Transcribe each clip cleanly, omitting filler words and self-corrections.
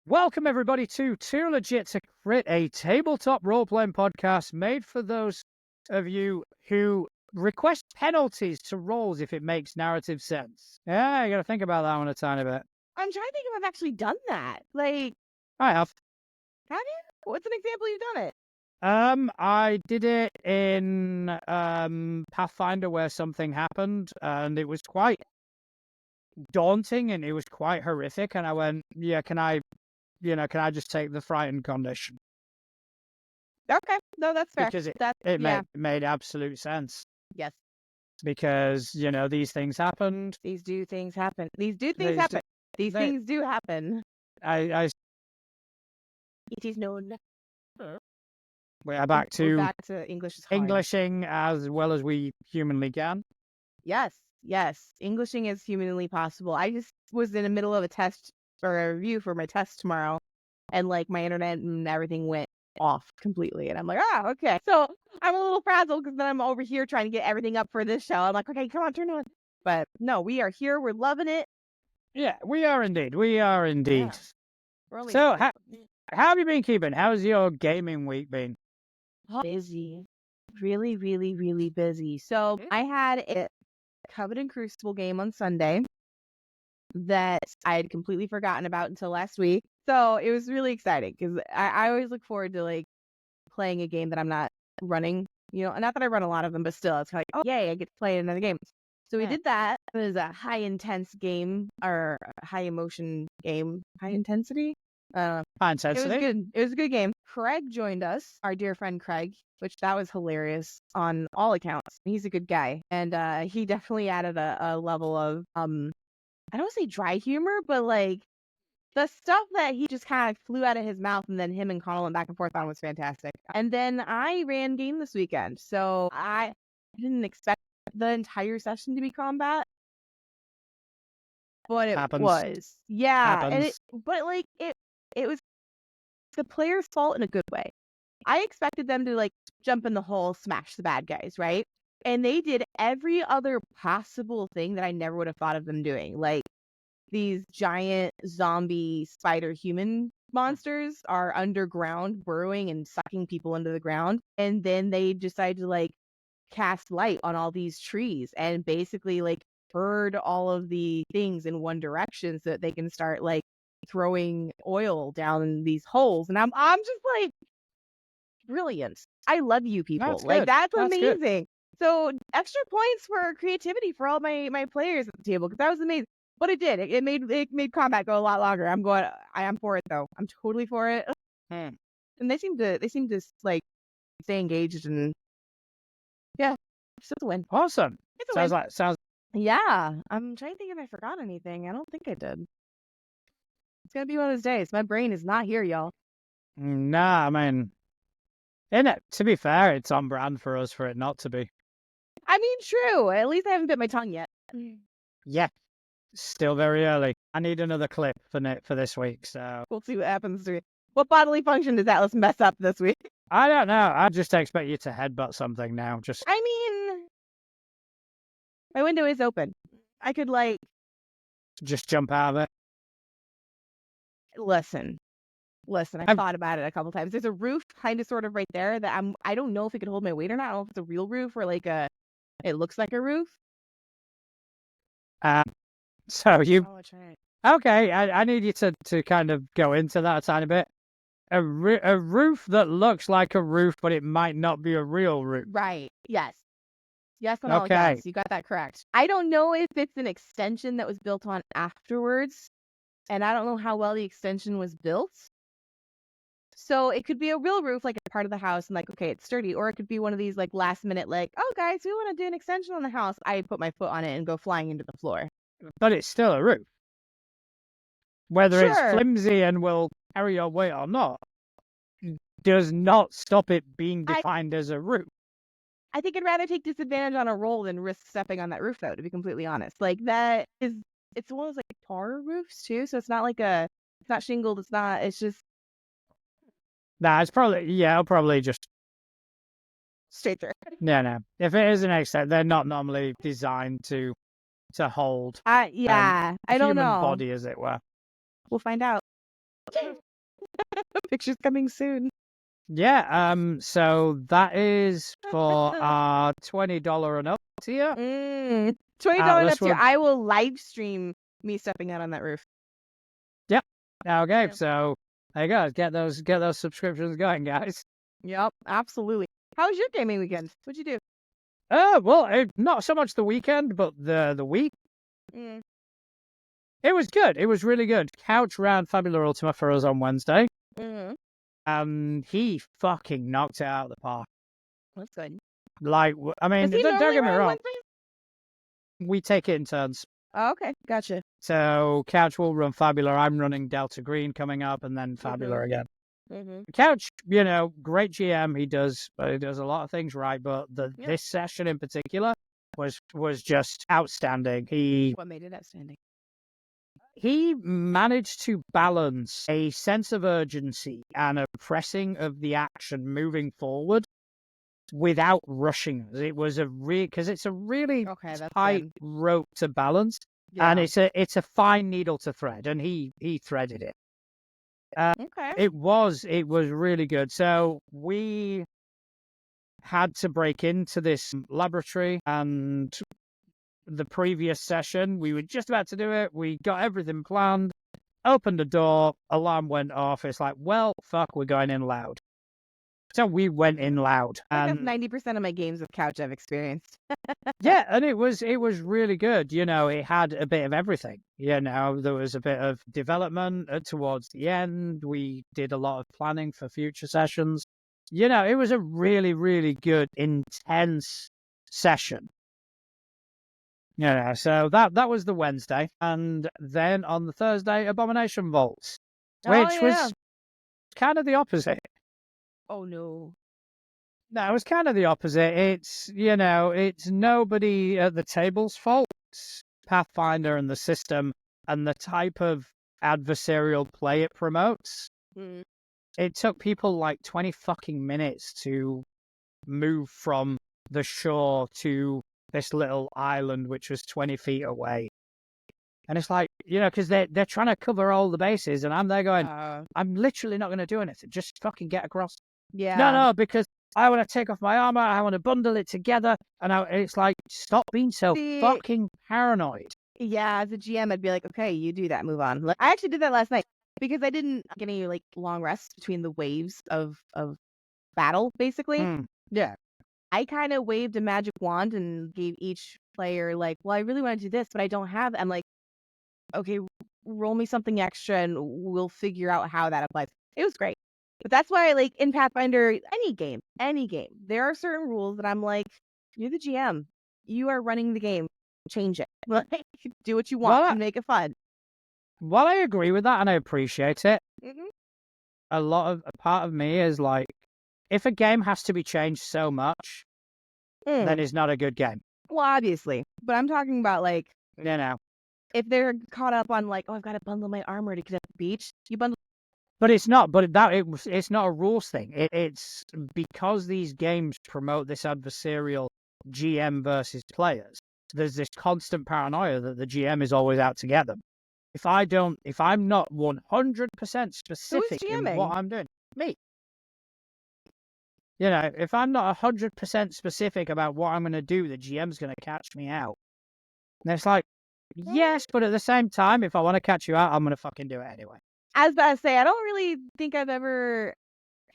Welcome, everybody, to Too Legit to Crit, a tabletop role-playing podcast made for those of you who request penalties to rolls if it makes narrative sense. Yeah, you got to think about that one a tiny bit. I'm trying to think if I've actually done that. Like, I have. have you? What's an example you've done it? I did it in Pathfinder where something happened, and it was quite daunting and it was quite horrific. And I went, "Yeah, can I just take the frightened condition?" Okay, no, that's fair. Because That's it yeah. made absolute sense. Yes, Because these things happened. these do things happen. These do things These happen. These they- things do happen. I It is known. we're back We're to back to English is hard. Englishing as well as we humanly can. Yes, Englishing is humanly possible. I just was in the middle of a test or a review for my test tomorrow, and like my internet and everything went off completely, and I'm like, okay. So I'm a little frazzled because then I'm over here trying to get everything up for this show. I'm like, okay, come on, turn it on. But no, we are here. We're loving it. Yeah, we are indeed. We are indeed. Yeah. We're only So, how have you been keeping? How's your gaming week been? busy. Really, really, really busy. So I had a Covenant and Crucible game on Sunday that I had completely forgotten about until last week. So it was really exciting because I always look forward to like playing a game that I'm not running. Not that I run a lot of them, but still, it's kind of like, oh, yay, I get to play another game. So we did that. It was a high intense game or a high emotion game, high intensity. High It was intensity. good. It was a good game. Craig joined us, our dear friend Craig, which that was hilarious on all accounts. He's a good guy, and he definitely added a level of I don't want to say dry humor, but like the stuff that he just kind of flew out of his mouth, and then him and Connell went back and forth on was fantastic. And then I ran game this weekend, so I didn't expect the entire session to be combat, but it Happens. was. Yeah, and Happens. but like it was the player's fault in a good way. I expected them to like jump in the hole, smash the bad guys, right? And they did every other possible thing that I never would have thought of them doing. Like these giant zombie spider human monsters are underground, burrowing and sucking people into the ground. And then they decide to like cast light on all these trees and basically like herd all of the things in one direction so that they can start like throwing oil down these holes. And I'm just like, brilliant. I love you people. That's like good. that's That's good. amazing. So extra points for creativity for all my players at the table because that was amazing. But it did. It made combat go a lot longer. I am for it though. I'm totally for it. Hmm. And they seem to like stay engaged and yeah, it's a win. Awesome. It's a win. Sounds. Yeah, I'm trying to think if I forgot anything. I don't think I did. It's gonna be one of those days. My brain is not here, y'all. Nah, I mean, to be fair, it's on brand for us for it not to be. I mean, true. At least I haven't bit my tongue yet. Yeah, still very early. I need another clip for this week, so We'll see what happens to it. What bodily function does Atlas mess up this week? I don't know. I just expect you to headbutt something now. Just I mean, my window is open. I could like jump out of it. listen. I've thought about it a couple times. There's a roof kind of sort of right there that I don't know if it could hold my weight or not. I don't know if it's a real roof or like it looks like a roof. So you Oh, that's right. okay? I need you to kind of go into that a tiny bit. A roof that looks like a roof, but it might not be a real roof. Right. Yes. Yes, on all Okay. accounts. You got that correct. I don't know if it's an extension that was built on afterwards, and I don't know how well the extension was built. So it could be a real roof, like a part of the house, and like, okay, it's sturdy. Or it could be one of these like last minute, like, oh guys, we want to do an extension on the house. I put my foot on it and go flying into the floor. But it's still a roof. Whether it's Sure. flimsy and will carry your weight or not, does not stop it being defined as a roof. I think I'd rather take disadvantage on a roll than risk stepping on that roof, though, to be completely honest. Like that is, it's one of those like tar roofs too, so it's not like it's not shingled. It's just. Nah, it'll probably just Straight through. no. If it is an extent, they're not normally designed to hold. Yeah, I don't human know. body, as it were. We'll find out. Pictures coming soon. Yeah, so that is for our $20 and up tier. $20 up This tier. will, I will live stream me stepping out on that roof. yep. Okay, Yeah. so there you go. Get those subscriptions going, guys. Yep, absolutely. How was your gaming weekend? What'd you do? Well, not so much the weekend, but the week. Mm. It was good. It was really good. Couch ran Fabula Ultima for us on Wednesday. Mm-hmm. He fucking knocked it out of the park. That's good. Like, I mean, Does he don't normally get me run wrong. Wednesdays? We take it in turns. Oh, okay, gotcha. So Couch will run Fabula. I'm running Delta Green coming up, and then Fabula again. Mm-hmm. Couch, great GM. He does a lot of things right, but this session in particular was just outstanding. What made it outstanding? He managed to balance a sense of urgency and a pressing of the action moving forward without rushing us. It was because it's a really tight rope to balance, and it's a fine needle to thread, and he threaded it. It was really good. So we had to break into this laboratory, and the previous session we were just about to do it. We got everything planned, opened the door, alarm went off. It's like, well, fuck, we're going in loud. So we went in loud. I And guess 90% of my games with Couch I've experienced. yeah, and it was really good. It had a bit of everything. There was a bit of development towards the end. We did a lot of planning for future sessions. It was a really, really good, intense session. So that was the Wednesday. And then on the Thursday, Abomination Vaults, which was kind of the opposite. Oh, no. No, it was kind of the opposite. It's nobody at the table's fault. It's Pathfinder and the system and the type of adversarial play it promotes. Mm. It took people like 20 fucking minutes to move from the shore to this little island, which was 20 feet away. And it's like, because they're trying to cover all the bases, and I'm there going, I'm literally not going to do anything. Just fucking get across. Yeah. No, because I want to take off my armor. I want to bundle it together. And it's like, stop being so fucking paranoid. Yeah, as a GM, I'd be like, okay, you do that, move on. I actually did that last night because I didn't get any long rest between the waves of battle, basically. Yeah. I kind of waved a magic wand and gave each player well, I really want to do this, but I don't have. I'm like, okay, roll me something extra and we'll figure out how that applies. It was great. But that's why, in Pathfinder, any game, there are certain rules that I'm like, you're the GM. You are running the game. Change it. Do what you want and make it fun. Well, I agree with that and I appreciate it. Mm-hmm. A part of me is like, if a game has to be changed so much, then it's not a good game. Well, obviously. But I'm talking about, if they're caught up on, oh, I've got to bundle my armor to get at the beach, you bundle. But it's not. But it's not a rules thing. It's because these games promote this adversarial GM versus players. There's this constant paranoia that the GM is always out to get them. If I'm not 100% specific in what I'm doing, me. If I'm not 100% specific about what I'm going to do, the GM's going to catch me out. And it's like, yes, but at the same time, if I want to catch you out, I'm going to fucking do it anyway. I was about to say, I don't really think I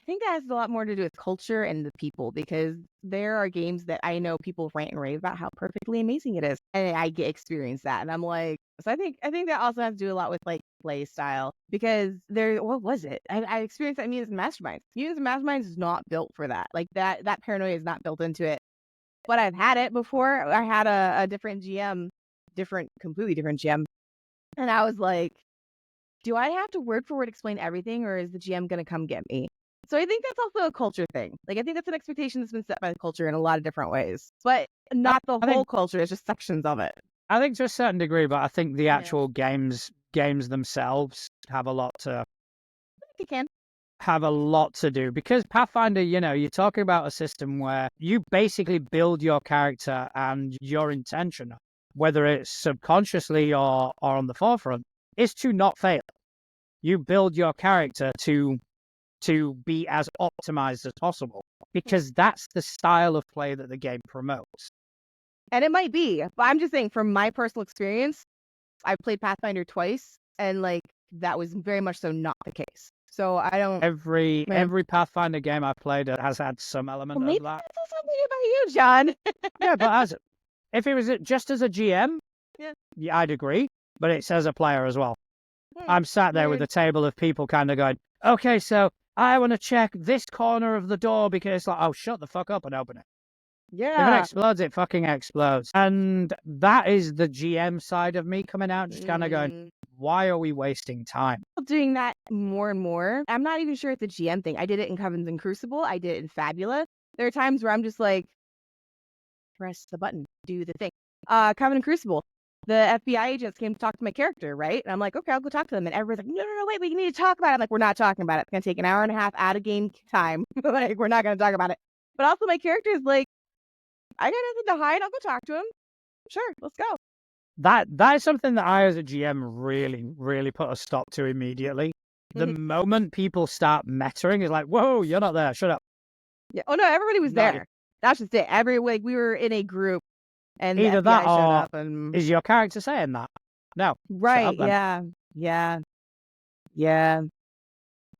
think that has a lot more to do with culture and the people, because there are games that I know people rant and rave about how perfectly amazing it is, and I get experience that, and I'm like, so I think that also has to do a lot with play style, because what was it? I experienced that in Mutants and Masterminds. Mutants and Masterminds is not built for that. That paranoia is not built into it. But I've had it before. I had a different GM, completely different GM, and I was like, do I have to word for word explain everything, or is the GM going to come get me? So I think that's also a culture thing. I think that's an expectation that's been set by the culture in a lot of different ways, but not the whole culture. It's just sections of it. I think to a certain degree, but I think the actual games themselves have a lot to. They can have a lot to do, because Pathfinder, you're talking about a system where you basically build your character, and your intention, whether it's subconsciously or on the forefront, is to not fail. you build your character to be as optimized as possible, because that's the style of play that the game promotes. And it might be, but I'm just saying from my personal experience, I played Pathfinder twice, and like that was very much so not the case. So I don't. Every Pathfinder game I've played has had some element Well, maybe of that. that's something about you, John. Yeah, but if it was just as a GM, Yeah. I'd agree. But it's as a player as well. I'm sat there with Weird. a table of people kind of going, okay, so I want to check this corner of the door, because it's like, oh, shut the fuck up and open it. If it Yeah. explodes, it fucking explodes. And that is the GM side of me coming out, just kind of going, why are we wasting time? Doing that more and more. I'm not even sure it's a GM thing. I did it in Covens and Crucible. I did it in Fabula. There are times where I'm just like, press the button, do the thing. Coven and Crucible, the FBI agents came to talk to my character, right? And I'm like, okay, I'll go talk to them. And everybody's like, no, wait, we need to talk about it. I'm like, we're not talking about it. It's going to take an hour and a half out of game time. Like, we're not going to talk about it. But also my character is like, I got nothing to hide. I'll go talk to him. Sure, let's go. That is something that I, as a GM, really, really put a stop to immediately. The moment people start metaing, is like, whoa, you're not there. Shut up. Yeah. Oh no, everybody was there. That's just it. We were in a group, and either the FBI that showed or up, and is your character saying that? No. right? Yeah.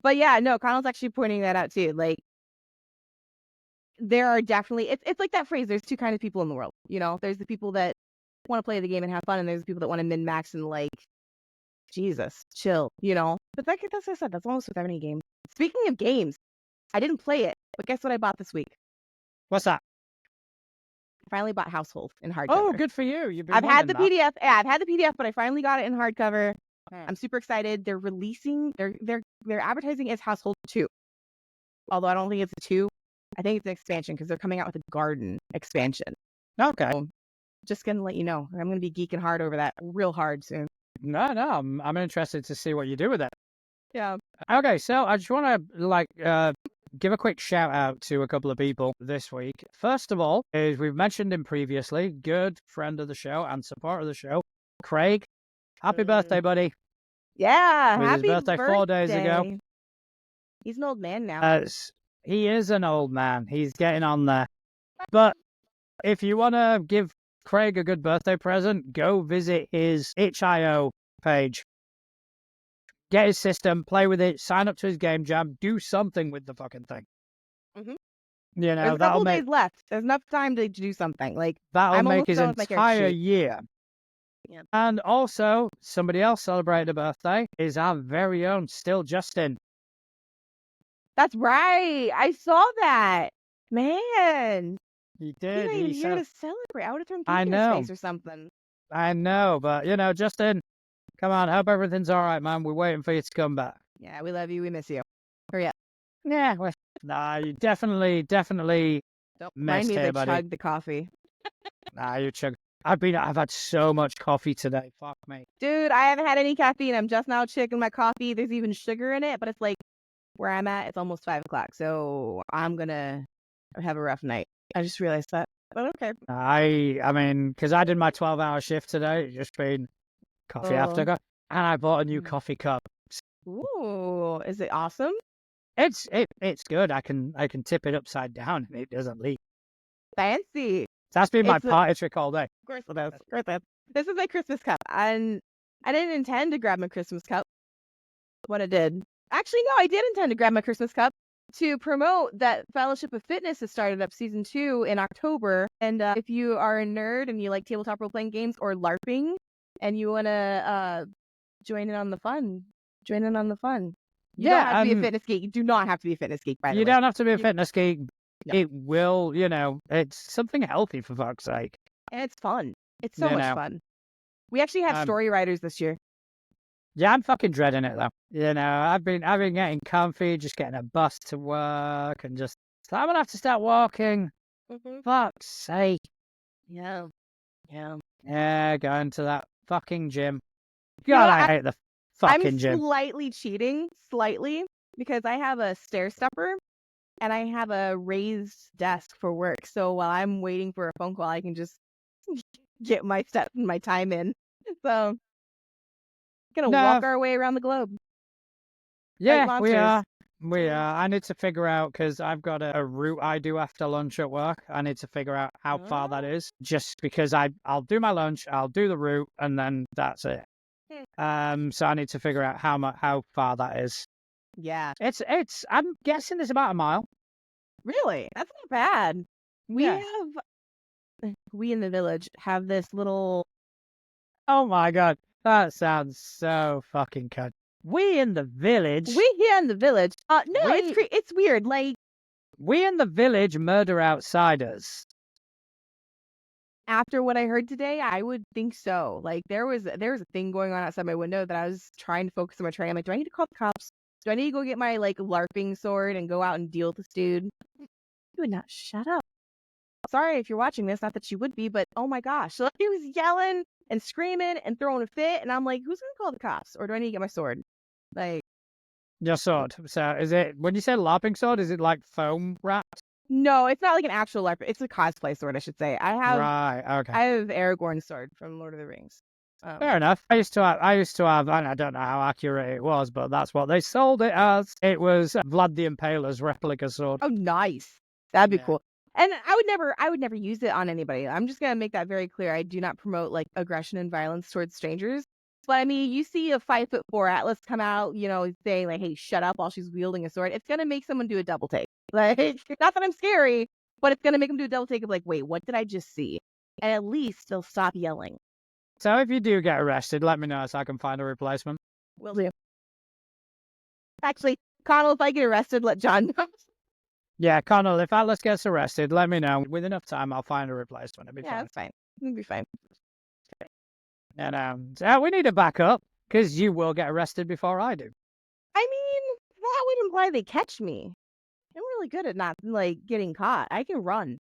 But yeah, no, Connell's actually pointing that out too. Like, there are definitely it's like that phrase. There's two kinds of people in the world. You know, there's the people that want to play the game and have fun, and there's the people that want to min max and like, Jesus, chill. You know. But that's what I said. That's almost with every game. Speaking of games, I didn't play it, but guess what I bought this week? What's that? I finally bought Household in hardcover. Oh, good for you. You've been I've had the wanting that. PDF. Yeah, I've had the PDF, but I finally got it in hardcover. I'm super excited. They're releasing. They're advertising as Household 2. Although I don't think it's a 2. I think it's an expansion because they're coming out with a garden expansion. Okay. So, just gonna let you know. I'm gonna be geeking hard over that, real hard soon. No, I'm interested to see what you do with it. Yeah. Okay, so I just want to give a quick shout out to a couple of people this week. First of all, as we've mentioned him previously, good friend of the show and support of the show, Craig. Happy birthday, buddy. Yeah, It was happy his birthday 4 days ago. He's an old man now. He is an old man. He's getting on there. But if you want to give Craig a good birthday present, go visit his itch.io page. Get his system, play with it, sign up to his game jam, do something with the fucking thing. Mm-hmm. You know, there's a couple days left. There's enough time to do something. Like, that'll make his entire year. Yep. And also, somebody else celebrating a birthday is our very own Still Justin. That's right. I saw that. Man. He did. He's not even here to celebrate. I would have thrown cake in his face or something. I know, but you know, Justin, come on, hope everything's all right, man. We're waiting for you to come back. Yeah, we love you. We miss you. Hurry up. Yeah, nah, you definitely Don't mind me to chug the coffee. Nah, you chug. I've had so much coffee today. Fuck me. Dude, I haven't had any caffeine. I'm just now checking my coffee. There's even sugar in it, but it's like where I'm at, it's almost 5 o'clock. So I'm gonna have a rough night. I just realized that. But okay. I mean, because I did my 12-hour shift today, just been coffee after coffee, and I bought a new coffee cup. Ooh, is it awesome? It's good. I can tip it upside down and it doesn't leak. Fancy. That's been my party trick all day. Of course it is. This is my Christmas cup, and I didn't intend to grab my Christmas cup. What I did. Actually, no, I did intend to grab my Christmas cup to promote that Fellowship of Fitness has started up season 2 in October. And if you are a nerd and you like tabletop role-playing games or LARPing and you want to join in on the fun. You don't have to be a fitness geek. You do not have to be a fitness geek, by the way. You don't have to be a fitness geek. No. It will, it's something healthy, for fuck's sake. And it's fun. It's so much fun. We actually have story writers this year. Yeah, I'm fucking dreading it, though. I've been getting comfy, just getting a bus to work, and just, I'm going to have to start walking. Fuck's sake. Yeah. Yeah, going to that fucking gym. God, I hate the fucking gym. I'm slightly cheating, because I have a stair stepper and I have a raised desk for work. So while I'm waiting for a phone call, I can just get my steps and my time in. So, gonna walk our way around the globe. Yeah, we monsters. are. We are. I need to figure out because I've got a route I do after lunch at work. I need to figure out how far that is. Just because I'll do my lunch, I'll do the route, and then that's it. So I need to figure out how far that is. Yeah. It's. I'm guessing it's about a mile. Really? That's not bad. Yeah. We in the village have this little. Oh my god, that sounds so fucking good. We in the village. We here in the village. No, We- it's weird. Like We in the village murder outsiders. after what I heard today, I would think so. Like there was a thing going on outside my window that I was trying to focus on my train. I'm like, do I need to call the cops? Do I need to go get my like LARPing sword and go out and deal with this dude? You would not shut up. Sorry if you're watching this, not that you would be, but oh my gosh. So he was yelling and screaming and throwing a fit, and I'm like, who's gonna call the cops? Or do I need to get my sword? Like Your sword. So is it when you say LARPing sword? Is it like foam wrapped? no, it's not like an actual LARP. It's a cosplay sword, I should say. Right. Okay. I have Aragorn's sword from Lord of the Rings. Fair enough. I used to have, and I don't know how accurate it was, but that's what they sold it as. It was Vlad the Impaler's replica sword. Oh, nice. That'd be Yeah. cool. And I would never use it on anybody. I'm just gonna make that very clear. I do not promote like aggression and violence towards strangers. But I mean, you see a 5'4" Atlas come out, saying like, "Hey, shut up," while she's wielding a sword. It's gonna make someone do a double take. Like, not that I'm scary, but it's gonna make them do a double take of like, "Wait, what did I just see?" And at least they'll stop yelling. So if you do get arrested, let me know so I can find a replacement. Will do. Actually, Connell, if I get arrested, let John know. Yeah, Connell, if Atlas gets arrested, let me know. With enough time, I'll find a replacement. It'll be Yeah, fine. that's fine. It'll be fine. And so we need a backup because you will get arrested before I do. I mean, that would imply they catch me. I'm really good at not like getting caught. I can run.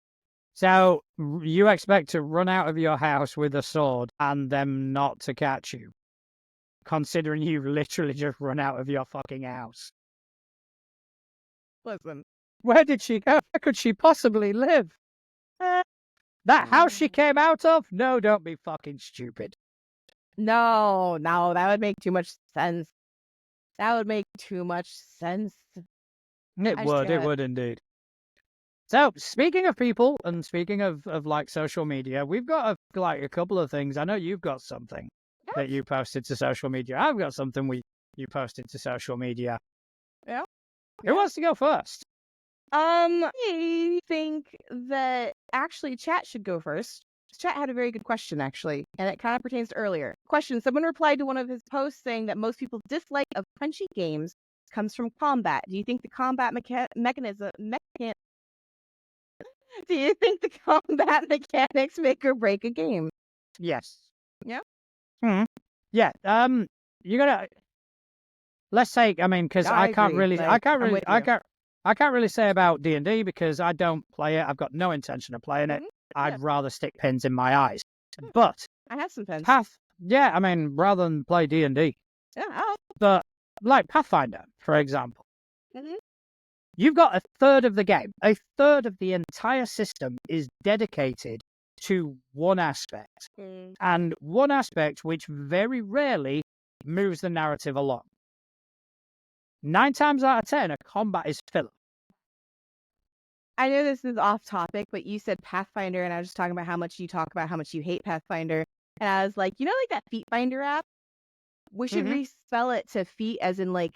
So you expect to run out of your house with a sword and them not to catch you, considering you literally just run out of your fucking house. Listen, Where did she go? Where could she possibly live? That house she came out of? No, don't be fucking stupid. no, that would make too much sense. That would make too much sense. It would indeed. So, speaking of people and speaking of like social media, we've got a couple of things. I know you've got something that you posted to social media. I've got something you posted to social media. Yeah. Who wants to go first? I think that actually chat should go first. Chat had a very good question, actually, and it kind of pertains to earlier. Question: someone replied to one of his posts saying that most people's dislike of punchy games comes from combat. Do you think the combat mechanism do you think the combat mechanics make or break a game? Yes. Yeah. Yeah. You gotta. Let's say. I mean, because No, I I can't agree. really. Like, I can't I'm really. with I you. can't. I can't really say about D&D because I don't play it. I've got no intention of playing it. I'd rather stick pins in my eyes. But I have some pens. yeah, I mean, rather than play D&D. Yeah. But like Pathfinder, for example, Mhm. you've got a third of the game. A third of the entire system is dedicated to one aspect. And one aspect which very rarely moves the narrative along. 9 times out of 10, a combat is filler. I know this is off topic, but you said Pathfinder, and I was just talking about how much you talk about how much you hate Pathfinder. And I was like, like that Feat Finder app? We should respell it to feat as in like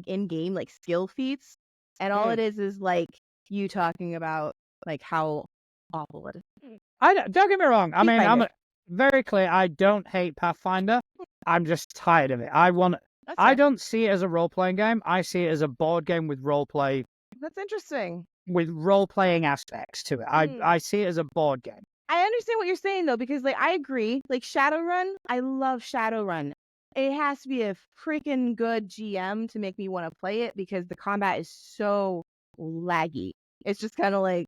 in-game, like skill feats. And all it is like you talking about like how awful it is. Don't get me wrong. I mean, Finder. I'm very clear. I don't hate Pathfinder. I'm just tired of it. I don't see it as a role-playing game. I see it as a board game with role-play. That's interesting. With role-playing aspects to it. I see it as a board game. I understand what you're saying though, because like I agree. Like Shadowrun, I love Shadowrun. It has to be a freaking good GM to make me want to play it because the combat is so laggy. It's just kind of like,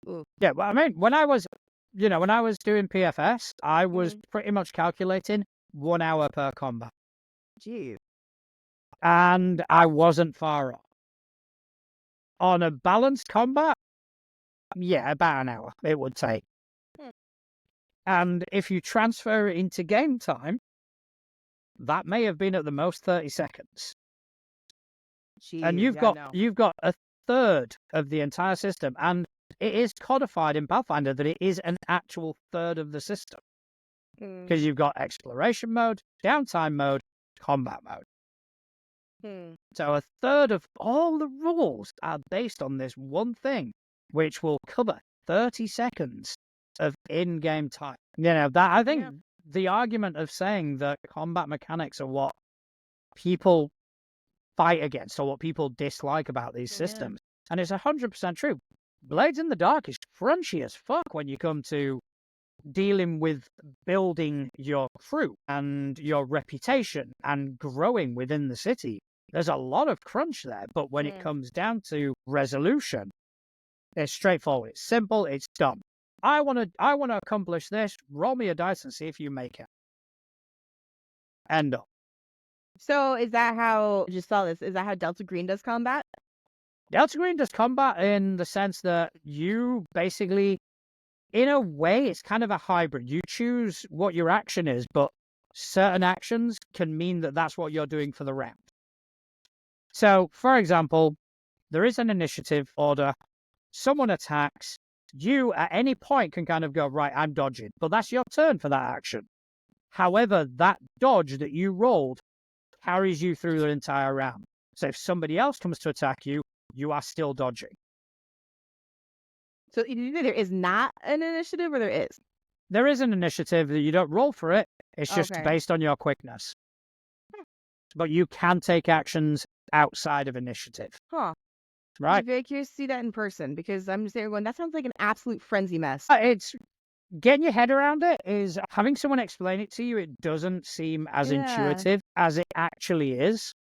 ooh. Yeah, well, I mean, when I was doing PFS, I was pretty much calculating 1 hour per combat. Jeez. And I wasn't far off. On a balanced combat, yeah, about an hour it would take. And if you transfer it into game time, that may have been at the most 30 seconds. And Jeez, yeah, no. you've got a third of the entire system, and it is codified in Pathfinder that it is an actual third of the system. Because you've got exploration mode, downtime mode, combat mode. So a third of all the rules are based on this one thing, which will cover 30 seconds of in-game time. You know, that I think the argument of saying that combat mechanics are what people fight against or what people dislike about these systems, and it's 100% true. Blades in the Dark is crunchy as fuck when you come to dealing with building your crew and your reputation and growing within the city. There's a lot of crunch there, but when it comes down to resolution, it's straightforward. It's simple. It's done. I want to accomplish this. Roll me a dice and see if you make it. End up. So is that how, I just saw this, is that how Delta Green does combat? Delta Green does combat in the sense that you basically, in a way, it's kind of a hybrid. You choose what your action is, but certain actions can mean that that's what you're doing for the round. So, for example, there is an initiative order. Someone attacks. You, at any point, can kind of go, right, I'm dodging. But that's your turn for that action. However, that dodge that you rolled carries you through the entire round. So if somebody else comes to attack you, you are still dodging. So either there is not an initiative or there is? There is an initiative that you don't roll for it. It's just based on your quickness. But you can take actions outside of initiative. Huh. Right. I'm very curious to see that in person because I'm just there going, that sounds like an absolute frenzy mess. It's getting your head around it is having someone explain it to you. It doesn't seem as intuitive as it actually is.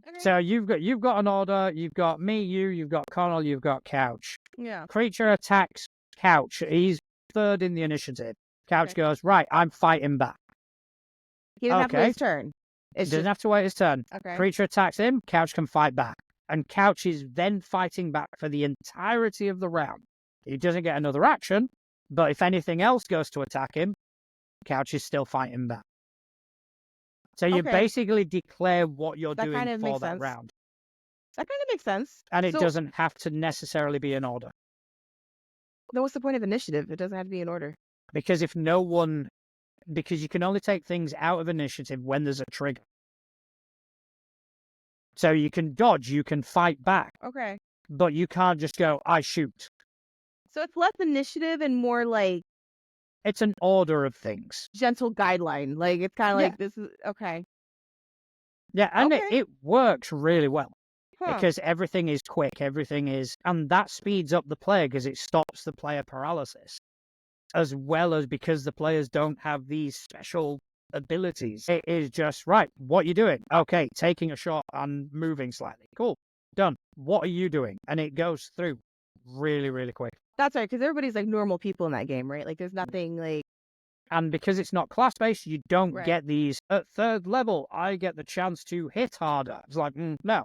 Okay. So you've got an order. You've got me, you've got Connell, you've got Couch. Yeah. Creature attacks Couch. He's third in the initiative. Couch goes, right, I'm fighting back. He doesn't have to wait his turn. He doesn't have to wait his turn. Okay. Creature attacks him. Couch can fight back. And Couch is then fighting back for the entirety of the round. He doesn't get another action, but if anything else goes to attack him, Couch is still fighting back. So you basically declare what you're doing for that round. That kind of makes sense. And it doesn't have to necessarily be in order. Then what's the point of initiative? It doesn't have to be in order. Because because you can only take things out of initiative when there's a trigger. So you can dodge, you can fight back. Okay. But you can't just go, I shoot. So it's less initiative and more like... It's an order of things. Gentle guideline. Like, it's kind of like, this is... Okay. Yeah, and it works really well. Because everything is quick, and that speeds up the player because it stops the player paralysis. As well as because the players don't have these special abilities. It is just, right, what are you doing? Okay, taking a shot and moving slightly. Cool, done. What are you doing? And it goes through really, really quick. That's right, because everybody's like normal people in that game, right? Like, there's nothing like... And because it's not class-based, you don't get these, at third level, I get the chance to hit harder. It's like, no.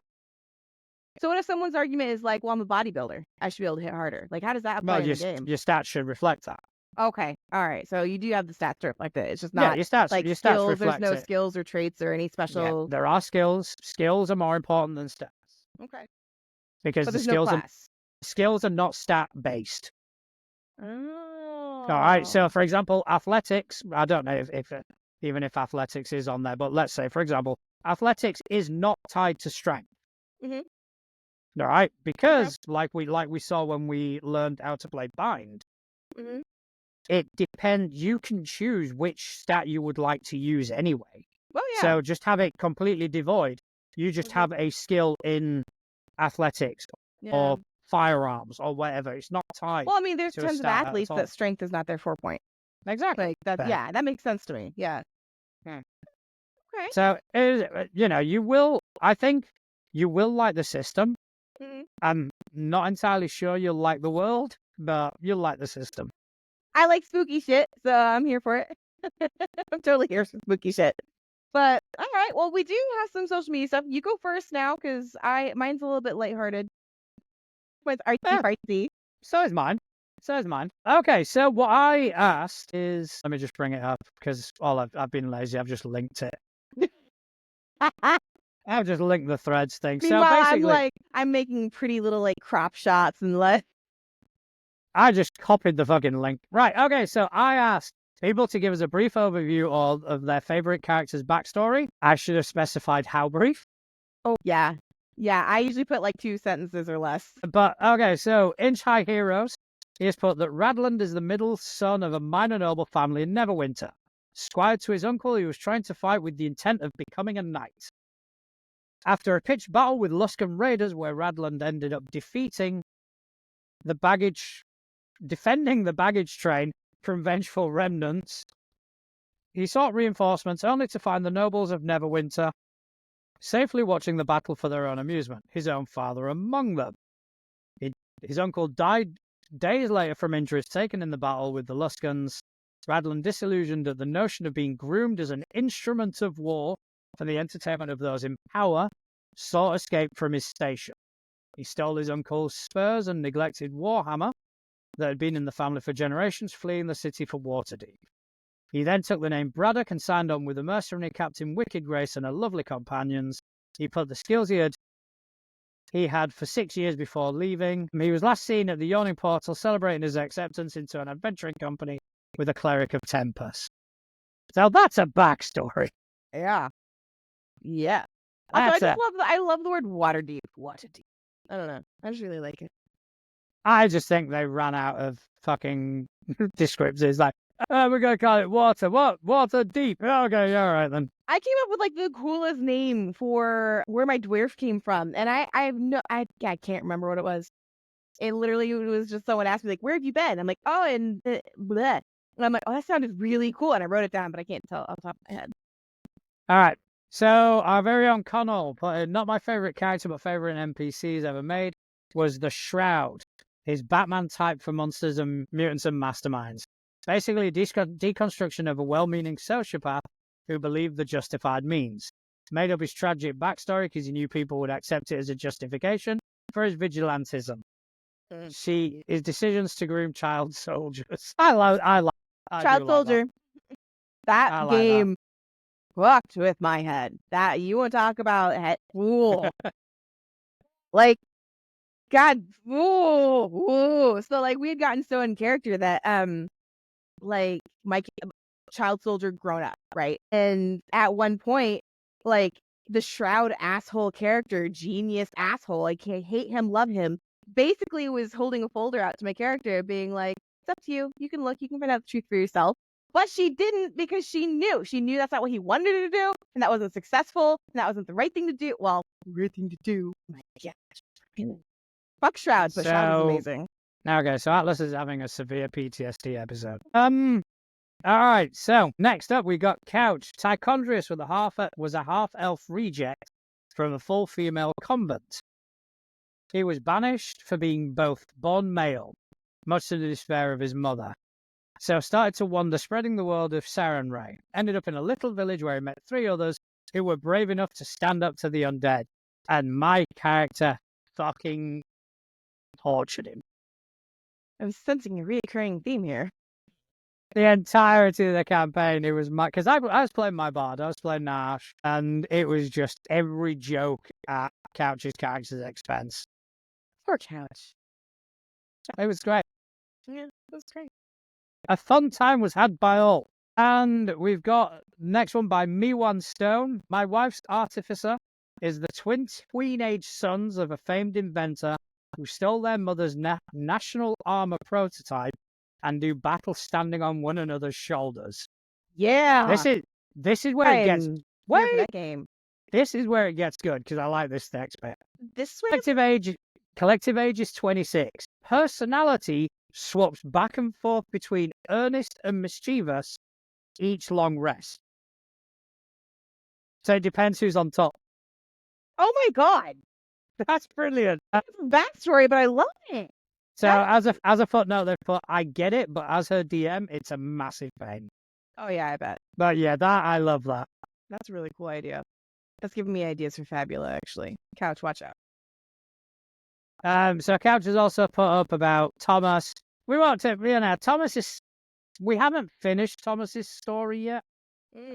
So what if someone's argument is like, well, I'm a bodybuilder, I should be able to hit harder? Like, how does that apply in the game? Your stats should reflect that. Okay, all right. So you do have the stats to reflect it. It's just not your stats, like your skills. Stats reflect There's no it. skills or traits or any special... Yeah, there are skills. Skills are more important than stats. Okay. Because but the skills are not stat-based. Oh. All right, so for example, athletics, I don't know if even if athletics is on there, but let's say, for example, athletics is not tied to strength. Mm-hmm. All right, because like we saw when we learned how to play Bind, it depends. You can choose which stat you would like to use anyway. Well, yeah. So just have it completely devoid. You just have a skill in athletics or firearms or whatever. It's not tied. Well, I mean, there's tons of athletes that strength is not their 4-point. Exactly. Like that. Yeah, that makes sense to me. Yeah. Okay. So I think you will like the system. Mm-hmm. I'm not entirely sure you'll like the world, but you'll like the system. I like spooky shit, so I'm here for it. I'm totally here for spooky shit. But all right, well, we do have some social media stuff. You go first now, because mine's a little bit lighthearted. Mine's artsy-fartsy. So is mine. Okay, so what I asked is, let me just bring it up because I've been lazy. I've just linked it. I'll just link the threads thing. Meanwhile, So basically, I'm making pretty little like crop shots and let. I just copied the fucking link. Right, okay, so I asked people to give us a brief overview of their favorite character's backstory. I should have specified how brief. Oh yeah, yeah. I usually put like 2 sentences or less. But okay, so Inch High Heroes, he has put that Radland is the middle son of a minor noble family in Neverwinter. Squire to his uncle, he was trying to fight with the intent of becoming a knight. After a pitched battle with Luskan raiders, where Radland ended up defending the baggage train from vengeful remnants, he sought reinforcements only to find the nobles of Neverwinter safely watching the battle for their own amusement, his own father among them. His uncle died days later from injuries taken in the battle with the Luskans. Radland, disillusioned at the notion of being groomed as an instrument of war for the entertainment of those in power, sought escape from his station. He stole his uncle's spurs and neglected Warhammer that had been in the family for generations, fleeing the city for Waterdeep. He then took the name Braddock and signed on with the mercenary captain Wicked Grace and her lovely companions. He put the skills he had for 6 years before leaving. He was last seen at the Yawning Portal celebrating his acceptance into an adventuring company with a cleric of Tempest. So that's a backstory. Yeah. Yeah. Also, I love the word Waterdeep. Waterdeep. I don't know. I just really like it. I just think they ran out of fucking descriptors. Like, we're going to call it water. What? Water deep. Okay, all right then. I came up with like the coolest name for where my dwarf came from. And I can't remember what it was. It literally was just someone asked me, like, where have you been? I'm like, oh, and bleh. And I'm like, oh, that sounded really cool. And I wrote it down, but I can't tell off the top of my head. All right. So our very own Connell, but not my favorite character, but favorite NPCs ever made, was the Shroud. His Batman type for monsters and mutants and masterminds. Basically, a deconstruction of a well-meaning sociopath who believed the justified means. Made up his tragic backstory because he knew people would accept it as a justification for his vigilantism. His decisions to groom child soldiers. I like Child soldier. That game fucked with my head. That you want to talk about head fool. Like, God, ooh. So like we had gotten so in character that like my child soldier grown up, right? And at one point, like the Shroud asshole character, genius asshole, like I hate him, love him, basically was holding a folder out to my character being like, it's up to you. You can look, you can find out the truth for yourself. But she didn't because she knew that's not what he wanted her to do, and that wasn't successful, and that wasn't the right thing to do. Well, right thing to do. My gosh. Fuck Shroud, but Shroud is amazing. Okay, so Atlas is having a severe PTSD episode. All right, so next up we got Couch. Tichondrius was a half-elf reject from a full female convent. He was banished for being both born male, much to the despair of his mother. So started to wander, spreading the world of Sarenrae. Ended up in a little village where he met 3 others who were brave enough to stand up to the undead. And my character fucking tortured him. I'm sensing a recurring theme here. The entirety of the campaign, it was because I was playing my bard, I was playing Nash, and it was just every joke at Couch's character's expense. Poor Couch. It was great. Yeah, it was great. A fun time was had by all. And we've got next one by Me1 Stone. My wife's artificer is the twin tween-age sons of a famed inventor who stole their mother's national armor prototype and do battle standing on one another's shoulders. Yeah. This is where it gets that game. This is where it gets good because I like this next bit. This collective age is 26. Personality swaps back and forth between earnest and mischievous each long rest. So it depends who's on top. Oh my god. That's brilliant. Backstory, but I love it. So as a footnote, they put, I get it, but as her DM, it's a massive pain. Oh yeah, I bet. But yeah, I love that. That's a really cool idea. That's giving me ideas for Fabula, actually. Couch, watch out. So Couch has also put up about Thomas. We haven't finished Thomas's story yet.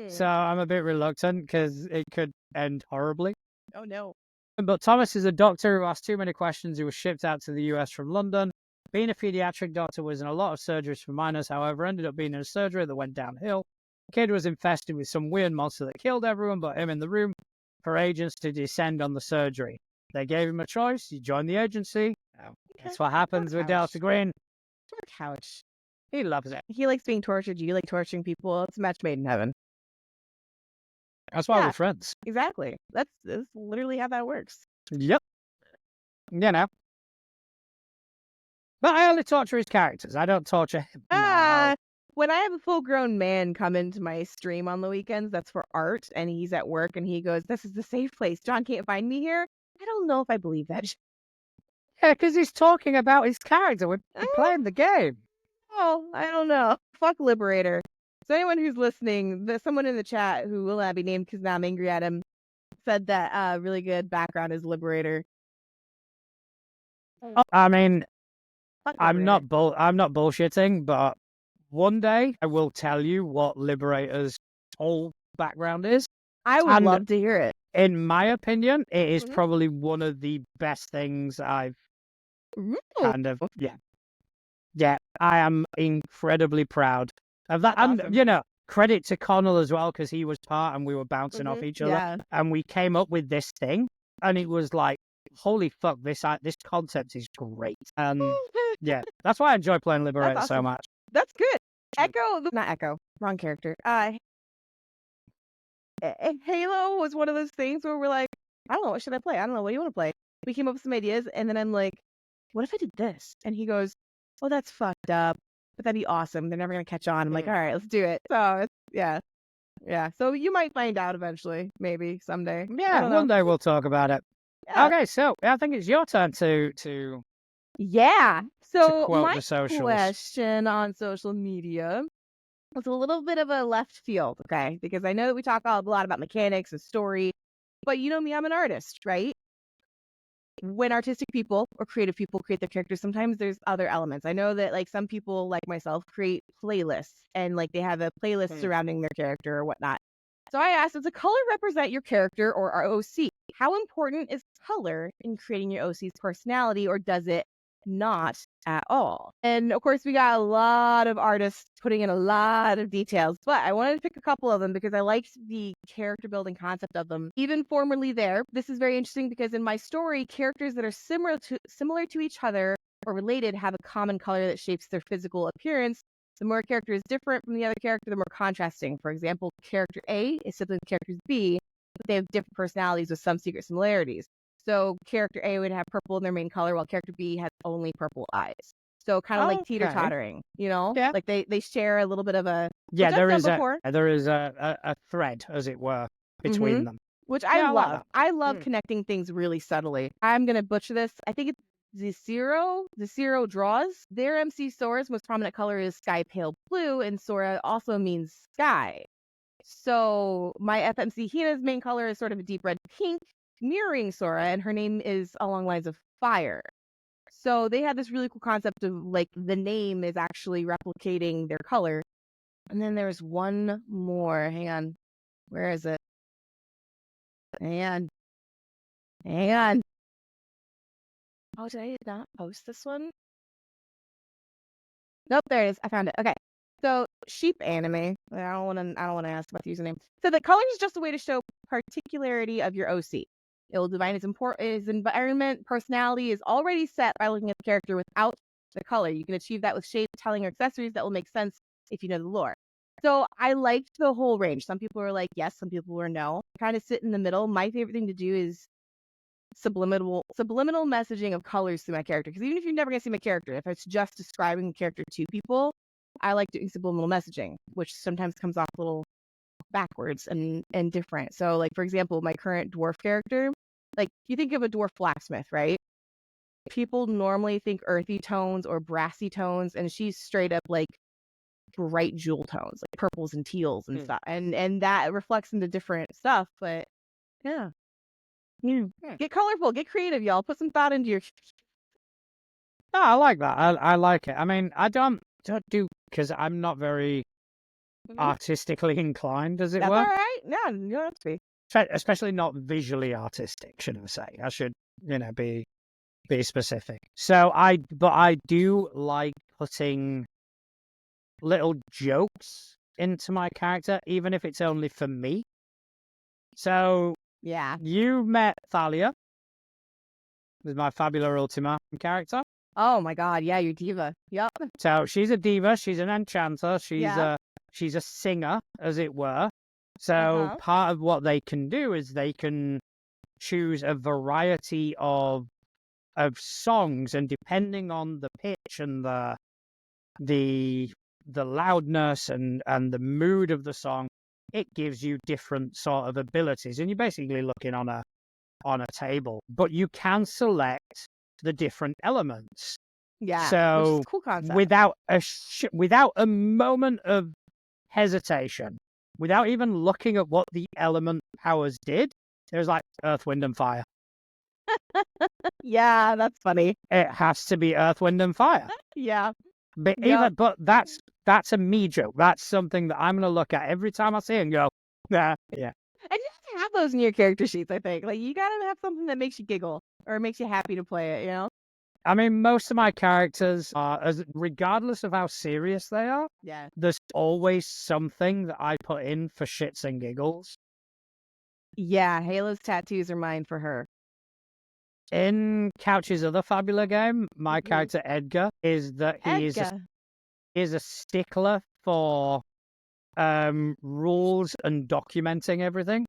So I'm a bit reluctant because it could end horribly. Oh no. But Thomas is a doctor who asked too many questions. He was shipped out to the US from London. Being a pediatric doctor was in a lot of surgeries for minors, however, ended up being in a surgery that went downhill. The kid was infested with some weird monster that killed everyone but him in the room for agents to descend on the surgery. They gave him a choice. He joined the agency. Oh, that's what happens with Delta Green. Poor couch. He loves it. He likes being tortured. You like torturing people. It's a match made in heaven. That's why Yeah. we're friends. Exactly. That's literally how that works. Yep. You know. But I only torture his characters. I don't torture him. No. When I have a full-grown man come into my stream on the weekends, that's for art, and he's at work, and he goes, "This is the safe place. John can't find me here." I don't know if I believe that. Yeah, because he's talking about his character. We're playing the game. Oh, I don't know. Fuck Liberator. So anyone who's listening, someone in the chat who will not be named because now I'm angry at him, said that really good background is Liberator. I mean, Fuck I'm Liberator. not bullshitting, but one day I will tell you what Liberator's whole background is. I would love to hear it. In my opinion, it is probably one of the best things I've kind of yeah. I am incredibly proud of that. That's And awesome. you know, credit to Connell as well, because he was part and we were bouncing off each other. Yeah. And we came up with this thing, and it was like, holy fuck, this concept is great. And yeah, that's why I enjoy playing Liberator so much. That's good. Not Echo, wrong character. Halo was one of those things where we're like, I don't know, what should I play? I don't know, what do you want to play? We came up with some ideas, and then I'm like, what if I did this? And he goes, oh, that's fucked up, but that'd be awesome. They're never gonna catch on. I'm like, all right, let's do it. So yeah. So you might find out eventually, maybe someday. Yeah, one day we'll talk about it. Yeah. Okay, so I think it's your turn to yeah. So quote my the socials. question on social media was a little bit of a left field, okay? Because I know that we talk a lot about mechanics and story, but you know me, I'm an artist, right? When artistic people or creative people create their characters, sometimes there's other elements. I know that like some people like myself create playlists and like they have a playlist surrounding their character or whatnot. So I asked, does a color represent your character or our OC? How important is color in creating your OC's personality, or does it not at all? And of course, we got a lot of artists putting in a lot of details, but I wanted to pick a couple of them because I liked the character building concept of them. Even formerly there, this is very interesting because in my story, characters that are similar to each other or related have a common color that shapes their physical appearance. The more a character is different from the other character, the more contrasting. For example, character A is sibling to character B, but they have different personalities with some secret similarities. So character A would have purple in their main color, while character B has only purple eyes. So kind of like teeter-tottering, you know? Yeah. Like they share a little bit of a... Yeah, there is a thread, as it were, between them. Which I love. Like I love connecting things really subtly. I'm going to butcher this. I think it's the Zero draws. Their MC Sora's most prominent color is sky pale blue, and Sora also means sky. So my FMC Hina's main color is sort of a deep red pink, mirroring Sora, and her name is along lines of fire. So they had this really cool concept of like the name is actually replicating their color. And then there's one more. Hang on. Where is it? Hang on. Oh, did I not post this one? Nope, there it is. I found it. Okay. So sheep anime. I don't want to ask about the username. So the color is just a way to show particularity of your OC. It will define his environment. Personality is already set by looking at the character without the color. You can achieve that with shape, telling, or accessories that will make sense if you know the lore. So I liked the whole range. Some people were like yes, some people were no. I kind of sit in the middle. My favorite thing to do is subliminal messaging of colors through my character. Because even if you're never gonna see my character, if it's just describing the character to people, I like doing subliminal messaging, which sometimes comes off a little backwards and different. So like for example, my current dwarf character, like you think of a dwarf blacksmith, right? People normally think earthy tones or brassy tones, and she's straight up like bright jewel tones, like purples and teals and stuff. And that reflects into different stuff, but yeah. Get colorful, get creative, y'all. Put some thought into your... No, I like that. I like it. I mean, I don't do, because I'm not very artistically inclined, as it were. That's all right. No, you don't have to be. especially not visually artistic, should I say? I should, be specific. So I do like putting little jokes into my character, even if it's only for me. So Yeah. you met Thalia, with my Fabula Ultima character. Oh my god, yeah, you're diva. Yep. So she's a diva, she's an enchanter, Yeah. she's a singer, as it were. So part of what they can do is they can choose a variety of songs, and depending on the pitch and the loudness and the mood of the song, it gives you different sort of abilities. And you're basically looking on a table, but you can select the different elements. Yeah. So which is a cool concept. without a moment of hesitation, without even looking at what the element powers did, there's like earth, wind, and fire. Yeah, that's funny. It has to be earth, wind, and fire. Yeah. But Yep. but that's a me joke. That's something that I'm gonna look at every time I see it and go, yeah. And you have to have those in your character sheets, I think. Like, you gotta have something that makes you giggle or makes you happy to play it, you know? I mean, most of my characters are, regardless of how serious they are, Yeah. there's always something that I put in for shits and giggles. Yeah, Halo's tattoos are mine for her. In Couch's other Fabula game, my character Edgar is that he is a stickler for rules and documenting everything.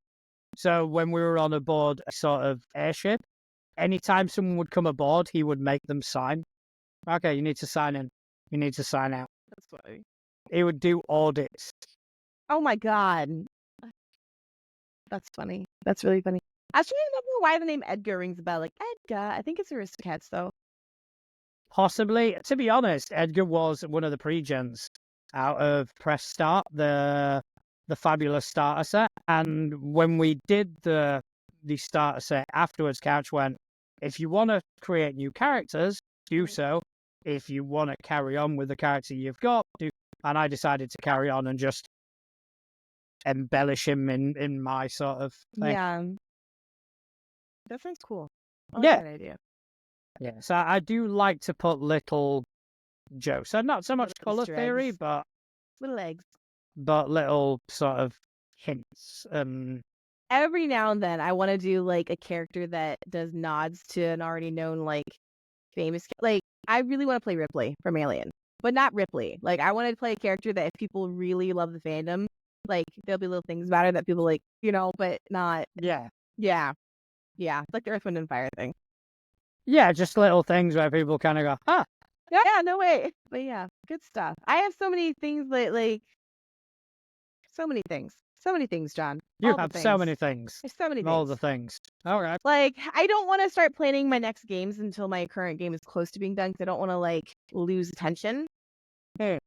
So when we were on aboard a sort of airship, anytime someone would come aboard, he would make them sign. Okay, you need to sign in. You need to sign out. That's funny. He would do audits. Oh my god. That's funny. That's really funny. I was trying to remember why the name Edgar rings a bell. Like, Edgar. I think it's Aristocats, though. Possibly. To be honest, Edgar was one of the pre-gens out of Press Start, the fabulous starter set. And when we did the starter set afterwards, Couch went, if you want to create new characters, do so. If you want to carry on with the character you've got, do. And I decided to carry on and just embellish him in my sort of thing. Yeah. That sounds cool. I like that idea. Yeah, so I do like to put little jokes. So not so much color theory, but little eggs. But little sort of hints. Every now and then, I want to do like a character that does nods to an already known like famous. Like, I really want to play Ripley from Alien, but not Ripley. Like, I want to play a character that if people really love the fandom, like there'll be little things about her that people like, but not. Yeah. Like the Earth, Wind, and Fire thing. Yeah, just little things where people kind of go, huh. Yeah, no way. But yeah, good stuff. I have so many things that like. So many things. So many things, John. You have so many things. There's so many things. All the things. All right. Like, I don't want to start planning my next games until my current game is close to being done because I don't want to, like, lose attention. But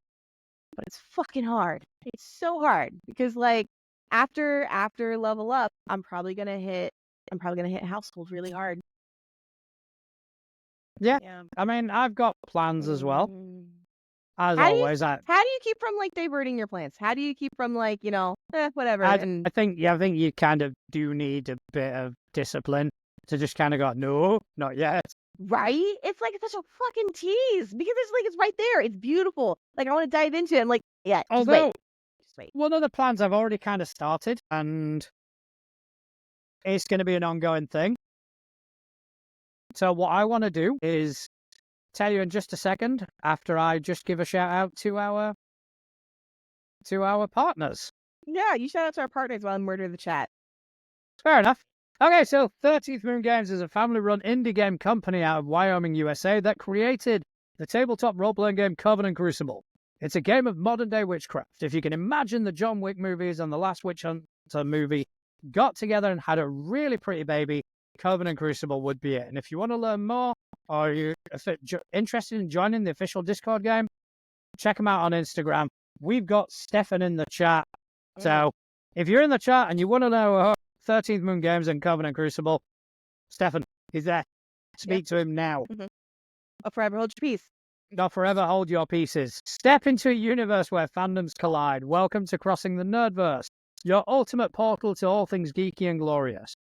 it's fucking hard. It's so hard because, like, after level up, I'm probably gonna hit household really hard. Yeah. I mean, I've got plans as well. As always. How do you keep from like diverting your plans? How do you keep from like, whatever? I think you kind of do need a bit of discipline to just kind of go, no, not yet. Right? It's like it's such a fucking tease because it's right there. It's beautiful. Like, I want to dive into it. I'm like, yeah, just wait. One of the plans I've already kind of started, and it's going to be an ongoing thing. So what I want to do is tell you in just a second after I just give a shout out to our partners. Yeah, you shout out to our partners while I murder the chat. Fair enough. Okay, so 13th Moon Games is a family-run indie game company out of Wyoming, USA that created the tabletop role-playing game Covenant Crucible. It's a game of modern-day witchcraft. If you can imagine the John Wick movies and the last Witch Hunter movie got together and had a really pretty baby, Covenant Crucible would be it. And if you want to learn more, or you're interested in joining the official Discord game, check them out on Instagram. We've got Stefan in the chat. So if you're in the chat and you want to know 13th Moon Games and Covenant Crucible, Stefan, he's there. Speak to him now. Or forever hold your peace. Not forever hold your pieces. Step into a universe where fandoms collide. Welcome to Crossing the Nerdverse. your ultimate portal to all things geeky and glorious.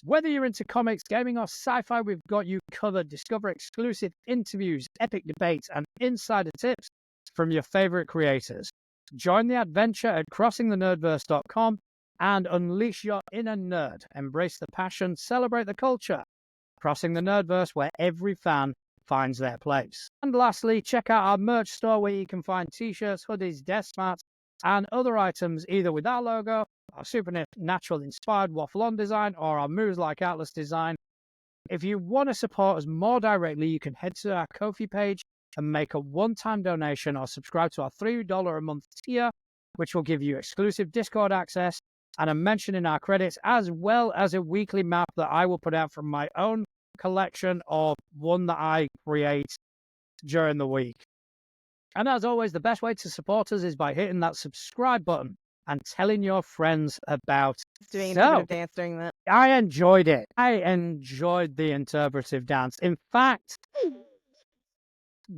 Whether you're into comics, gaming, or sci-fi, we've got you covered. Discover exclusive interviews, epic debates, and insider tips from your favorite creators. Join the adventure at crossingthenerdverse.com and unleash your inner nerd. Embrace the passion, celebrate the culture. Crossing the Nerdverse, where every fan finds their place. And lastly, check out our merch store where you can find t-shirts, hoodies, desk mats, and other items either with our logo, our supernatural inspired waffle on design, or our moves like Atlas design. If you want to support us more directly, you can head to our Ko-fi page and make a one-time donation or subscribe to our $3 a month tier, which will give you exclusive Discord access and a mention in our credits, as well as a weekly map that I will put out from my own collection or one that I create during the week. And as always, the best way to support us is by hitting that subscribe button and telling your friends about doing interpretive dance during that. I enjoyed it. I enjoyed the interpretive dance. In fact,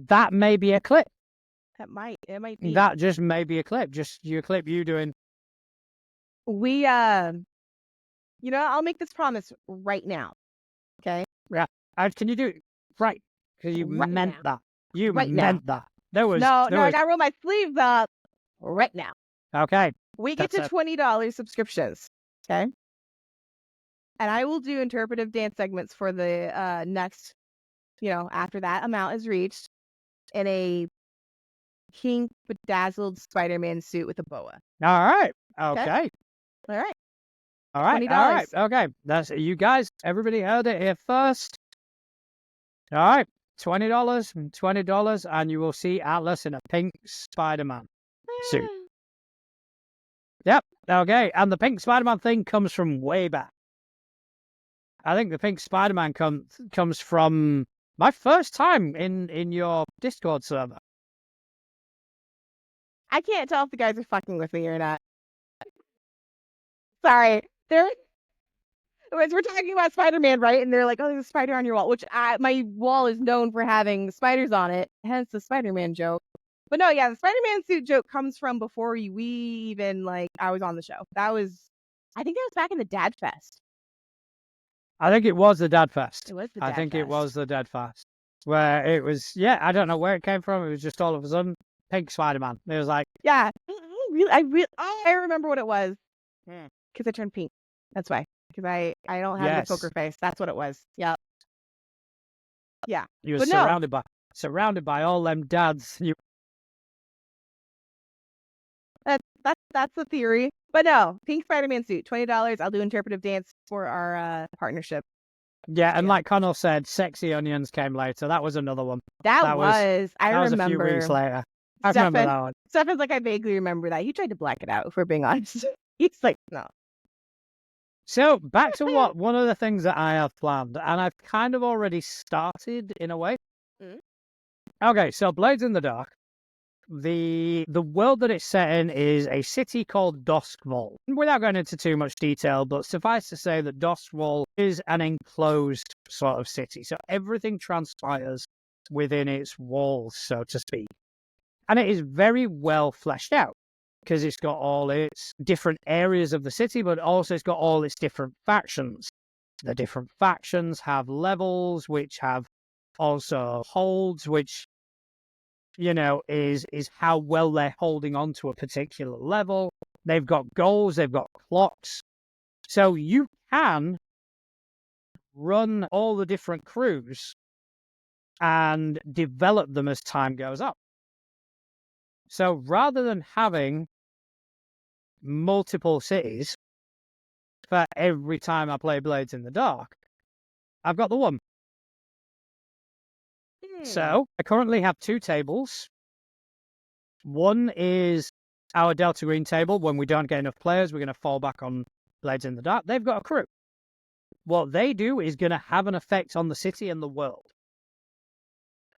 that may be a clip. It might be. That just may be a clip. Just your clip you doing. We I'll make this promise right now. Okay? Yeah. Can you do it right? Because you Right meant now. that. You Right meant that. There was I gotta roll my sleeves up right now. Okay. We get That's to $20 subscriptions. Okay. And I will do interpretive dance segments for the next, after that amount is reached, in a pink bedazzled Spider-Man suit with a boa. All right. Okay. All right. All right. $20. All right. Okay. That's you guys. Everybody heard it here first. All right. $20, and you will see Atlas in a pink Spider-Man suit. Yep. Okay. And the pink Spider-Man thing comes from way back. I think the pink Spider-Man comes from my first time in your Discord server. I can't tell if the guys are fucking with me or not. Sorry. We're talking about Spider-Man, right? And they're like, oh, there's a spider on your wall, which my wall is known for having spiders on it, hence the Spider-Man joke. But no, yeah, the Spider-Man suit joke comes from before we even, I was on the show. I think that was back in the Dad Fest. I think it was the Dad Fest. It was the Dad Fest. It was the Dad Fest. Where it was, I don't know where it came from. It was just all of a sudden, pink Spider-Man. It was like... Yeah. I remember what it was. Because I turned pink. That's why. Because I don't have the poker face. That's what it was. Yep. Yeah. You were surrounded by all them dads. That's the theory. But no, pink Spider-Man suit, $20. I'll do interpretive dance for our partnership. Yeah, and like Connell said, Sexy Onions came later. That was another one. That was a few weeks later. I remember that one. Stefan's like, I vaguely remember that. He tried to black it out, if we're being honest. He's like, no. So back to one of the things that I have planned, and I've kind of already started in a way. Okay, so Blades in the Dark. The world that it's set in is a city called Duskval. Without going into too much detail, but suffice to say that Duskval is an enclosed sort of city. So everything transpires within its walls, so to speak. And it is very well fleshed out because it's got all its different areas of the city, but also it's got all its different factions. The different factions have levels, which have also holds, which is how well they're holding on to a particular level. They've got goals, they've got clocks. So you can run all the different crews and develop them as time goes up. So rather than having multiple cities for every time I play Blades in the Dark, I've got the one. So I currently have 2 tables. One is our Delta Green table. When we don't get enough players, we're going to fall back on Blades in the Dark. They've got a crew. What they do is going to have an effect on the city and the world.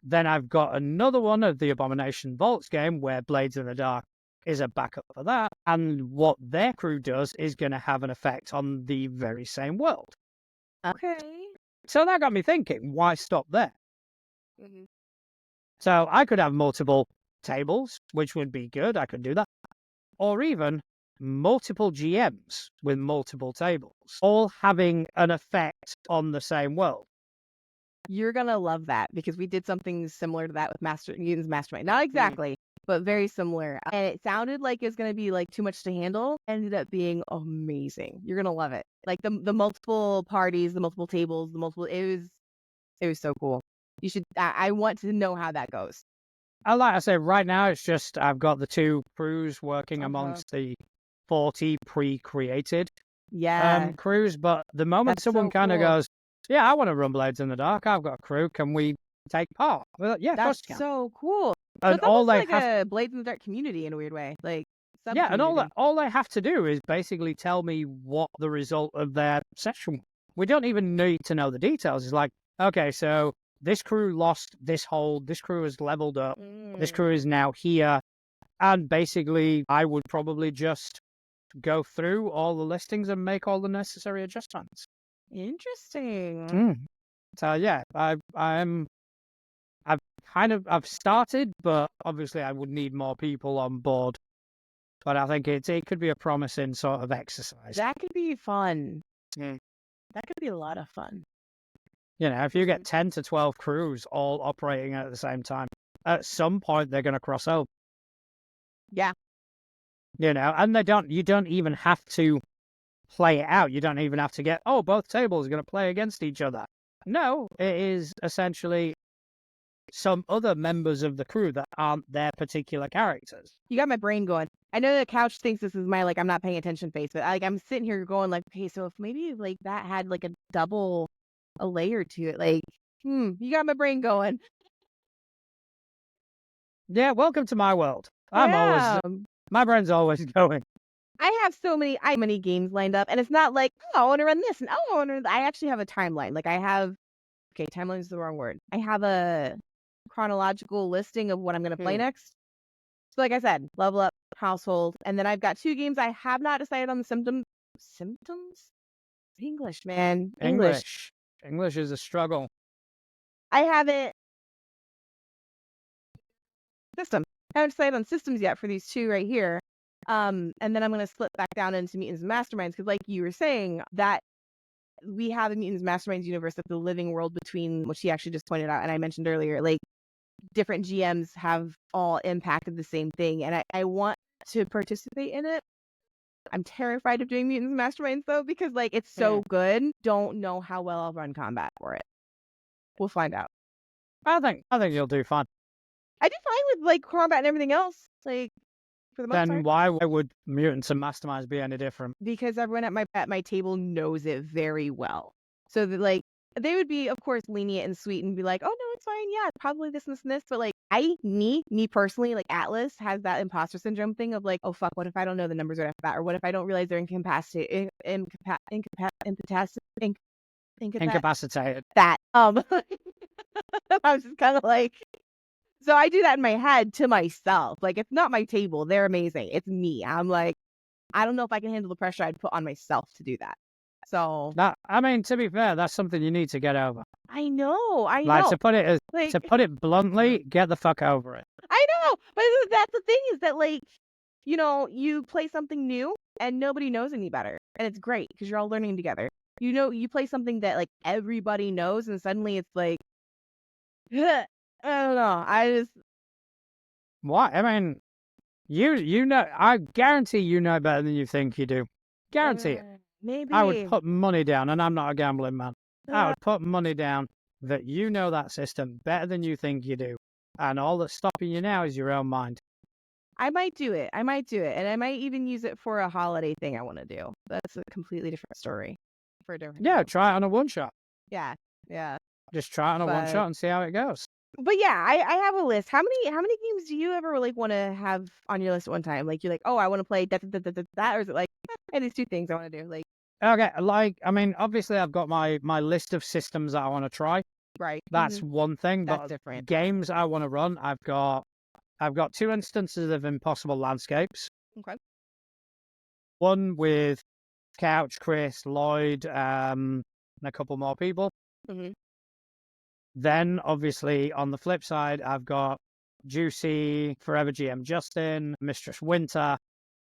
Then I've got another one of the Abomination Vaults game where Blades in the Dark is a backup for that. And what their crew does is going to have an effect on the very same world. Okay. So that got me thinking, why stop there? So I could have multiple tables, which would be good. I could do that. Or even multiple GMs with multiple tables, all having an effect on the same world. You're gonna love that because we did something similar to that with Mutants Mastermind. Not exactly, but very similar. And it sounded like it was gonna be like too much to handle. Ended up being amazing. You're gonna love it. Like the multiple parties, the multiple tables, the multiple. It was so cool. You should. I want to know how that goes. Like I say, right now it's just I've got the 2 crews working amongst the 40 pre-created crews. But the moment someone kind of goes, "Yeah, I want to run Blades in the Dark. I've got a crew. Can we take part?" Well, yeah, of course you can. That's so cool. So And it's all almost they like have, a Blades in the Dark community in a weird way, like yeah, and sub-community. all they have to do is basically tell me what the result of their session. We don't even need to know the details. It's like, okay, so this crew lost this hold. This crew has leveled up. This crew is now here. And basically, I would probably just go through all the listings and make all the necessary adjustments. Interesting. So yeah, I've started, but obviously I would need more people on board. But I think it could be a promising sort of exercise. That could be fun. Mm. That could be a lot of fun. You know, if you get 10 to 12 crews all operating at the same time, at some point they're going to cross over. Yeah. You know, and you don't even have to play it out. You don't even have to get, both tables are going to play against each other. No, it is essentially some other members of the crew that aren't their particular characters. You got my brain going. I know the couch thinks this is my like I'm not paying attention face, but like I'm sitting here going like, okay, so if maybe like that had like a layer to it, like, you got my brain going. Yeah, welcome to my world. My brain's always going. I have many games lined up, and it's not like, I want to run this, and I actually have a timeline. Like timeline is the wrong word. I have a chronological listing of what I'm going to play next. So like I said, level up, household, and then I've got 2 games I have not decided on the symptoms? English, man. English is a struggle. I haven't decided on systems yet for these 2 right here. And then I'm going to split back down into Mutants and Masterminds because like you were saying, that we have a Mutants Masterminds universe of the living world between, which she actually just pointed out and I mentioned earlier, like different GMs have all impacted the same thing, and I want to participate in it. I'm terrified of doing Mutants and Masterminds though because like it's so good. Don't know how well I'll run combat for it. We'll find out. I think you'll do fine. I do fine with like combat and everything else. Like for the most part. Then why would Mutants and Masterminds be any different? Because everyone at my table knows it very well. So that like they would be, of course, lenient and sweet and be like, "Oh no, it's fine. Yeah, probably this and this and this." But like me personally, like Atlas has that imposter syndrome thing of like, "Oh fuck, what if I don't know the numbers right off the bat, or what if I don't realize they're incapacitated?" That I was just kind of like, so I do that in my head to myself. Like it's not my table; they're amazing. It's me. I'm like, I don't know if I can handle the pressure I'd put on myself to do that. So I mean, to be fair, that's something you need to get over. I know. Like to put it bluntly, get the fuck over it. I know, but that's the thing is that like, you know, you play something new and nobody knows any better, and it's great because you're all learning together. You know, you play something that like everybody knows, and suddenly it's like, I don't know. What? I mean, you know, I guarantee you know better than you think you do. Guarantee it. Maybe I would put money down, and I'm not a gambling man. I would put money down that you know that system better than you think you do. And all that's stopping you now is your own mind. I might do it. And I might even use it for a holiday thing I want to do. That's a completely different story. For a different Yeah, try it on a one-shot. Yeah. Just try it on a one-shot and see how it goes. But yeah, I have a list. How many games do you ever like want to have on your list at one time? Like you're like, oh, I want to play that, or is it like, hey, these 2 things I want to do? Like, okay, like I mean, obviously I've got my list of systems that I want to try. Right. That's one thing. That's but different. Games I want to run, I've got 2 instances of Impossible Landscapes. Okay. One with Couch, Chris, Lloyd, and a couple more people. Mm-hmm. Then, obviously, on the flip side, I've got Juicy, Forever GM Justin, Mistress Winter,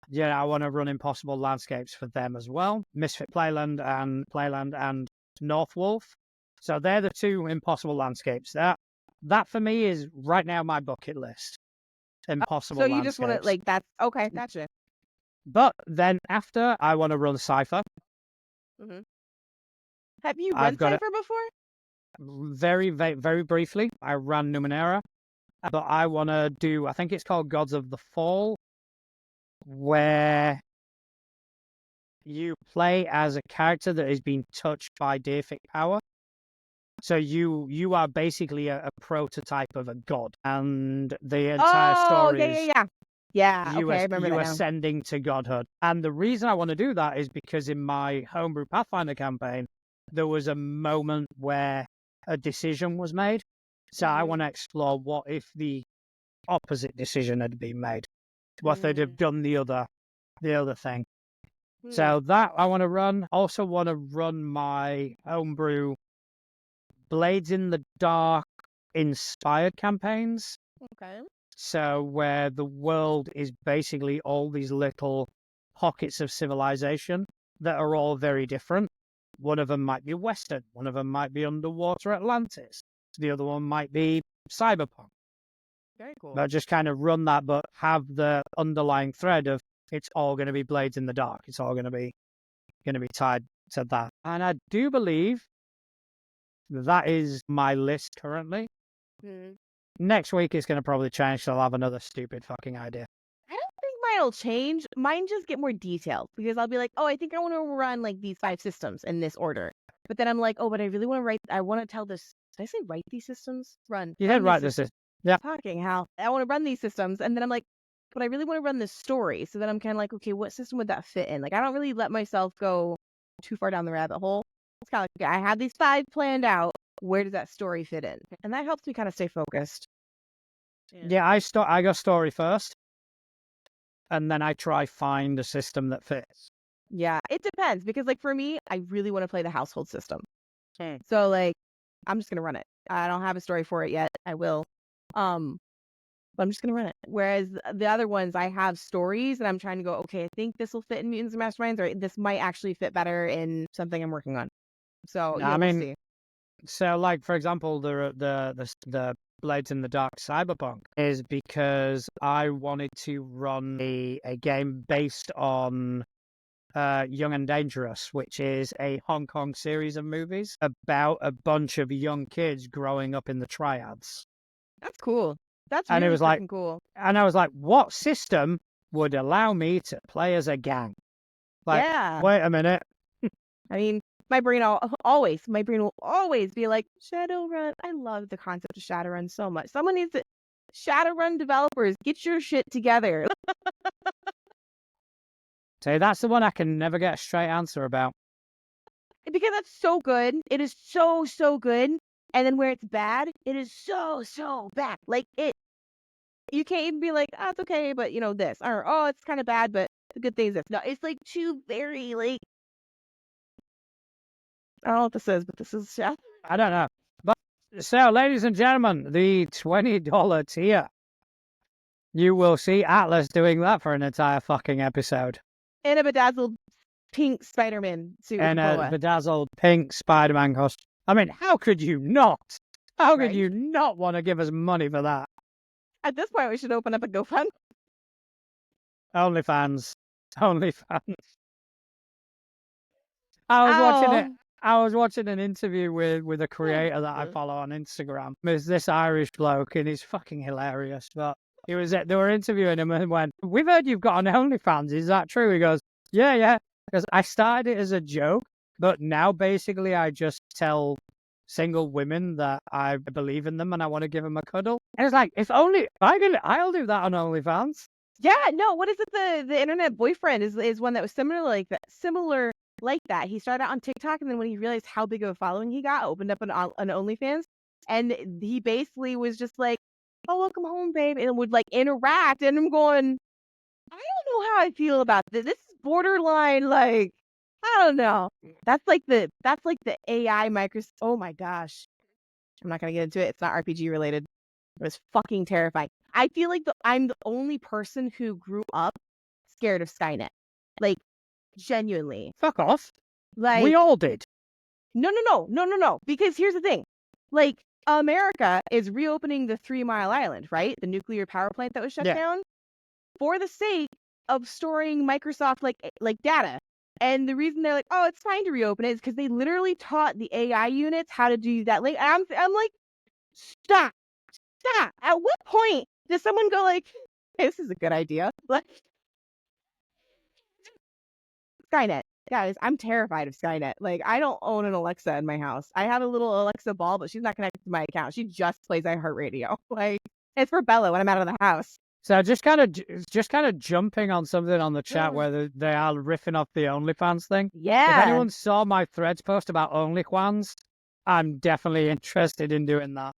Yeah, I want to run Impossible Landscapes for them as well. Misfit Playland and North Wolf. So they're the two Impossible Landscapes. That for me is right now my bucket list. So Impossible you just want to Landscapes. that's okay, gotcha. But then after, I want to run Cypher. hmm Have you run I've got it Cypher before? very, very, very briefly. I ran Numenera, but I want to do, I think it's called Gods of the Fall, where you play as a character that has been touched by deific power. So you are basically a prototype of a god, and the entire Oh, story yeah, is yeah, yeah. Yeah, okay, I remember you that now. ascending to godhood. And the reason I want to do that is because in my homebrew Pathfinder campaign, there was a moment where a decision was made. So I want to explore what if the opposite decision had been made, what they'd have done the other thing. So that I want to run. Also want to run my homebrew Blades in the Dark inspired campaigns. Okay. So where the world is basically all these little pockets of civilization that are all very different. One of them might be Western, one of them might be underwater Atlantis, the other one might be cyberpunk. Very cool. But just kind of run that, but have the underlying thread of it's all going to be Blades in the Dark. It's all going to be tied to that. And I do believe that is my list currently. Next week it's going to probably change, so I'll have another stupid fucking idea. I don't think mine will change. Mine just get more detailed because I'll be like, oh, I think I want to run like these 5 systems in this order. But then I'm like, oh, but I really want to I want to tell this. Did I say write these systems? Run. You run did these right this is. Yeah. Fucking hell. I want to run these systems. And then I'm like, but I really want to run this story. So then I'm kind of like, okay, what system would that fit in? Like, I don't really let myself go too far down the rabbit hole. It's kind of like, okay, I have these 5 planned out. Where does that story fit in? And that helps me kind of stay focused. Yeah, I go story first, and then I try find a system that fits. Yeah, it depends because like for me, I really want to play the household system. So like I'm just gonna run it. I don't have a story for it yet. I will. But I'm just gonna run it. Whereas the other ones I have stories and I'm trying to go, okay, I think this will fit in Mutants and Masterminds, or this might actually fit better in something I'm working on. So yeah, we'll see. So like for example, the Blades in the Dark Cyberpunk is because I wanted to run a game based on Young and Dangerous, which is a Hong Kong series of movies about a bunch of young kids growing up in the triads. That's cool. That's And really it was like, cool. And I was like, what system would allow me to play as a gang? Like, yeah. Wait a minute. I mean, my brain will always be like, Shadowrun. I love the concept of Shadowrun so much. Someone needs to Shadowrun developers, get your shit together. So that's the one I can never get a straight answer about. Because that's so good. It is so, so good. And then where it's bad, it is so, so bad. Like you can't even be like, oh, it's okay, but this. Or, oh, it's kind of bad, but the good thing is this. No, it's like too very like, I don't know what this is, but this is, yeah. I don't know. But so, ladies and gentlemen, the $20 tier. You will see Atlas doing that for an entire fucking episode. In a bedazzled pink Spiderman suit. And a bedazzled pink Spider-Man costume. I mean, how could you not? How could you not want to give us money for that? At this point, we should open up a GoFundMe. OnlyFans. I was watching an interview with a creator that I follow on Instagram. There's this Irish bloke, and he's fucking hilarious. But they were interviewing him and went, "We've heard you've got an OnlyFans. Is that true?" He goes, "Yeah." Because I started it as a joke, but now basically I just tell single women that I believe in them and I want to give them a cuddle. And it's like, I'll do that on OnlyFans. Yeah, no, what is it? The internet boyfriend is one that was similar like that. He started out on TikTok, and then when he realized how big of a following he got, opened up an OnlyFans, and he basically was just like, "Oh, welcome home, babe," and would like interact. And I'm going, I don't know how I feel about this. This is borderline like, I don't know. That's like the AI Microsoft. Oh my gosh, I'm not gonna get into it. It's not RPG related. It was fucking terrifying. I feel like I'm the only person who grew up scared of Skynet. Like, genuinely. Fuck off. Like, We all did. no. Because here's the thing. Like, America is reopening the 3 Mile Island, right? The nuclear power plant that was shut down for the sake of storing Microsoft like data. And the reason they're like, oh, it's fine to reopen it is because they literally taught the AI units how to do that. Like, I'm like, stop. At what point does someone go like, hey, this is a good idea? Like, Skynet. Guys, I'm terrified of Skynet. Like, I don't own an Alexa in my house. I have a little Alexa ball, but she's not connected to my account. She just plays iHeartRadio. Like, it's for Bella when I'm out of the house. So just kind of jumping on something on the chat where they are riffing off the OnlyFans thing. Yeah. If anyone saw my threads post about OnlyFans, I'm definitely interested in doing that.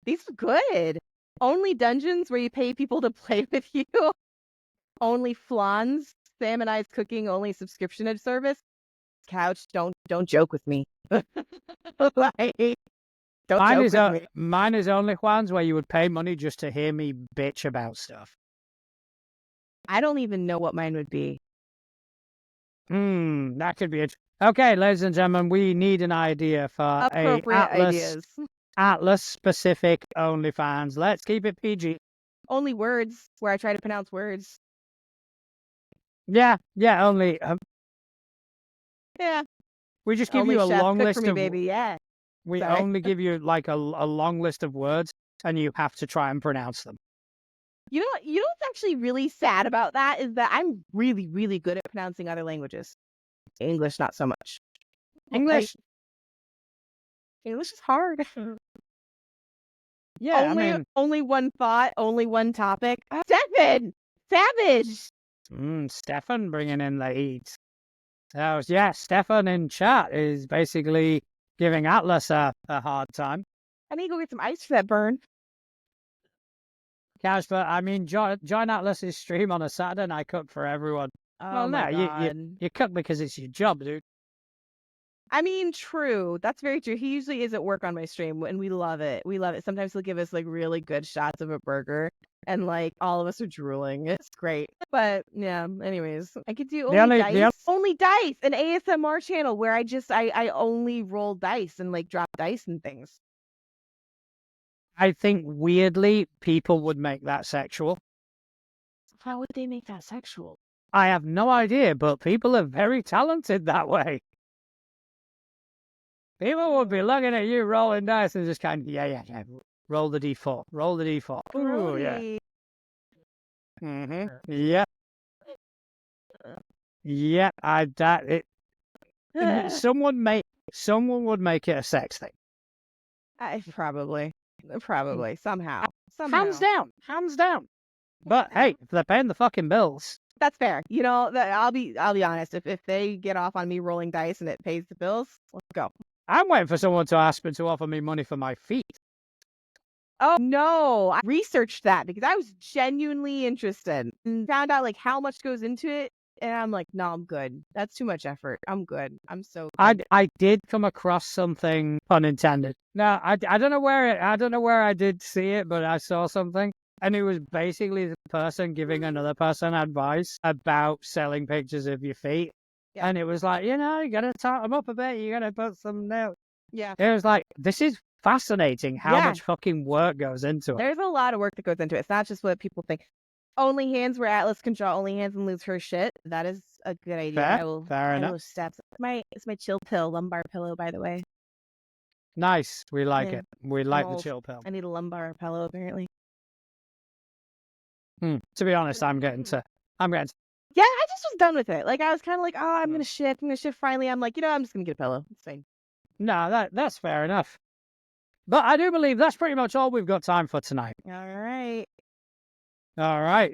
These are good. Only dungeons where you pay people to play with you. Only Flans, salmonized cooking, only subscription service. Couch, don't joke with me. Like, don't Mine joke is with me. mine is OnlyFans where you would pay money just to hear me bitch about stuff. I don't even know what mine would be. That could be it. Okay, ladies and gentlemen, we need an idea for Appropriate ideas. Atlas specific OnlyFans. Let's keep it PG. Only words where I try to pronounce words. Yeah, only. Yeah. We just give only you a chef long cook list for me, of. baby. Yeah. We Sorry. only give you like a long list of words, and you have to try and pronounce them. You know what's actually really sad about that is that I'm really, really good at pronouncing other languages. English, not so much. English. English is hard. Yeah, only one thought, only one topic. Stefan! Savage! Stefan bringing in the heat. So, yeah, Stefan in chat is basically giving Atlas a hard time. I need to go get some ice for that burn. Cash, but I mean, join Atlas's stream on a Saturday and I cook for everyone. Oh my God. You cook because it's your job, dude. I mean, true. That's very true. He usually is at work on my stream, and we love it. We love it. Sometimes he'll give us like really good shots of a burger, and like all of us are drooling. It's great. But yeah, anyways, I could do only dice, an ASMR channel where I only roll dice and like drop dice and things. I think weirdly people would make that sexual. How would they make that sexual? I have no idea, but people are very talented that way. People would be looking at you rolling dice and just kind of, yeah. Roll the d4. Roll the d4. Ooh, yeah. Yeah. Yeah, someone would make it a sex thing. Probably somehow. Hands down. But hey, if they're paying the fucking bills. That's fair. You know, I'll be honest. If they get off on me rolling dice and it pays the bills, let's go. I'm waiting for someone to ask me to offer me money for my feet. Oh no, I researched that because I was genuinely interested and found out like how much goes into it, and I'm like, no, I'm good. That's too much effort. I'm good. I'm so good. I did come across something pun intended. Now I don't know where I did see it, but I saw something. And it was basically the person giving another person advice about selling pictures of your feet. Yeah. And it was like, you got to tighten them up a bit. You got to put some nails. Yeah. It was like, this is fascinating how much fucking work goes into it. There's a lot of work that goes into it. It's not just what people think. Only hands where Atlas can draw only hands and lose her shit. That is a good idea. Fair enough. It's my chill pill, lumbar pillow, by the way. Nice. We like it. We like the chill pill. I need a lumbar pillow, apparently. To be honest, I'm getting to. Yeah, I just was done with it. Like, I was kind of like, oh, I'm gonna shift. Finally, I'm like, I'm just gonna get a pillow. It's fine. No, that's fair enough. But I do believe that's pretty much all we've got time for tonight. All right.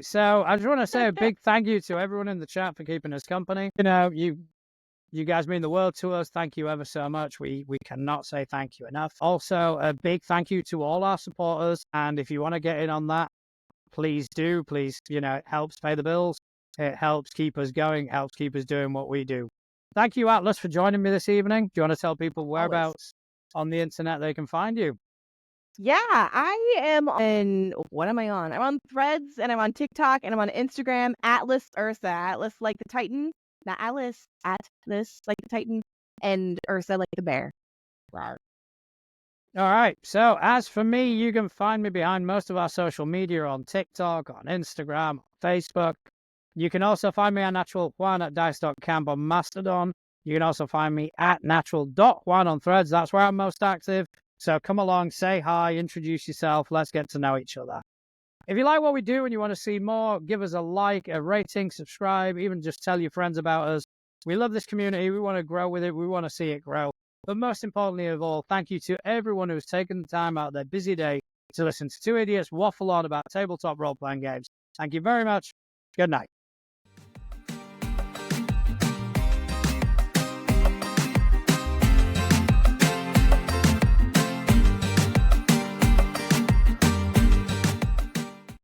So I just want to say a big thank you to everyone in the chat for keeping us company. You guys mean the world to us. Thank you ever so much. We cannot say thank you enough. Also, a big thank you to all our supporters. And if you want to get in on that, please do. Please, it helps pay the bills. It helps keep us going, helps keep us doing what we do. Thank you, Atlas, for joining me this evening. Do you want to tell people whereabouts on the internet they can find you? Yeah, I am on what am I on? I'm on Threads and I'm on TikTok and I'm on Instagram, Atlas Ursa, Atlas like the Titan, not Alice, Atlas like the Titan, and Ursa like the bear. Rawr. All right. So as for me, you can find me behind most of our social media on TikTok, on Instagram, on Facebook. You can also find me on Natural Juan at dice.camp on Mastodon. You can also find me at natural.juan on Threads. That's where I'm most active. So come along, say hi, introduce yourself. Let's get to know each other. If you like what we do and you want to see more, give us a like, a rating, subscribe, even just tell your friends about us. We love this community. We want to grow with it. We want to see it grow. But most importantly of all, thank you to everyone who's taken the time out of their busy day to listen to two idiots waffle on about tabletop role-playing games. Thank you very much. Good night.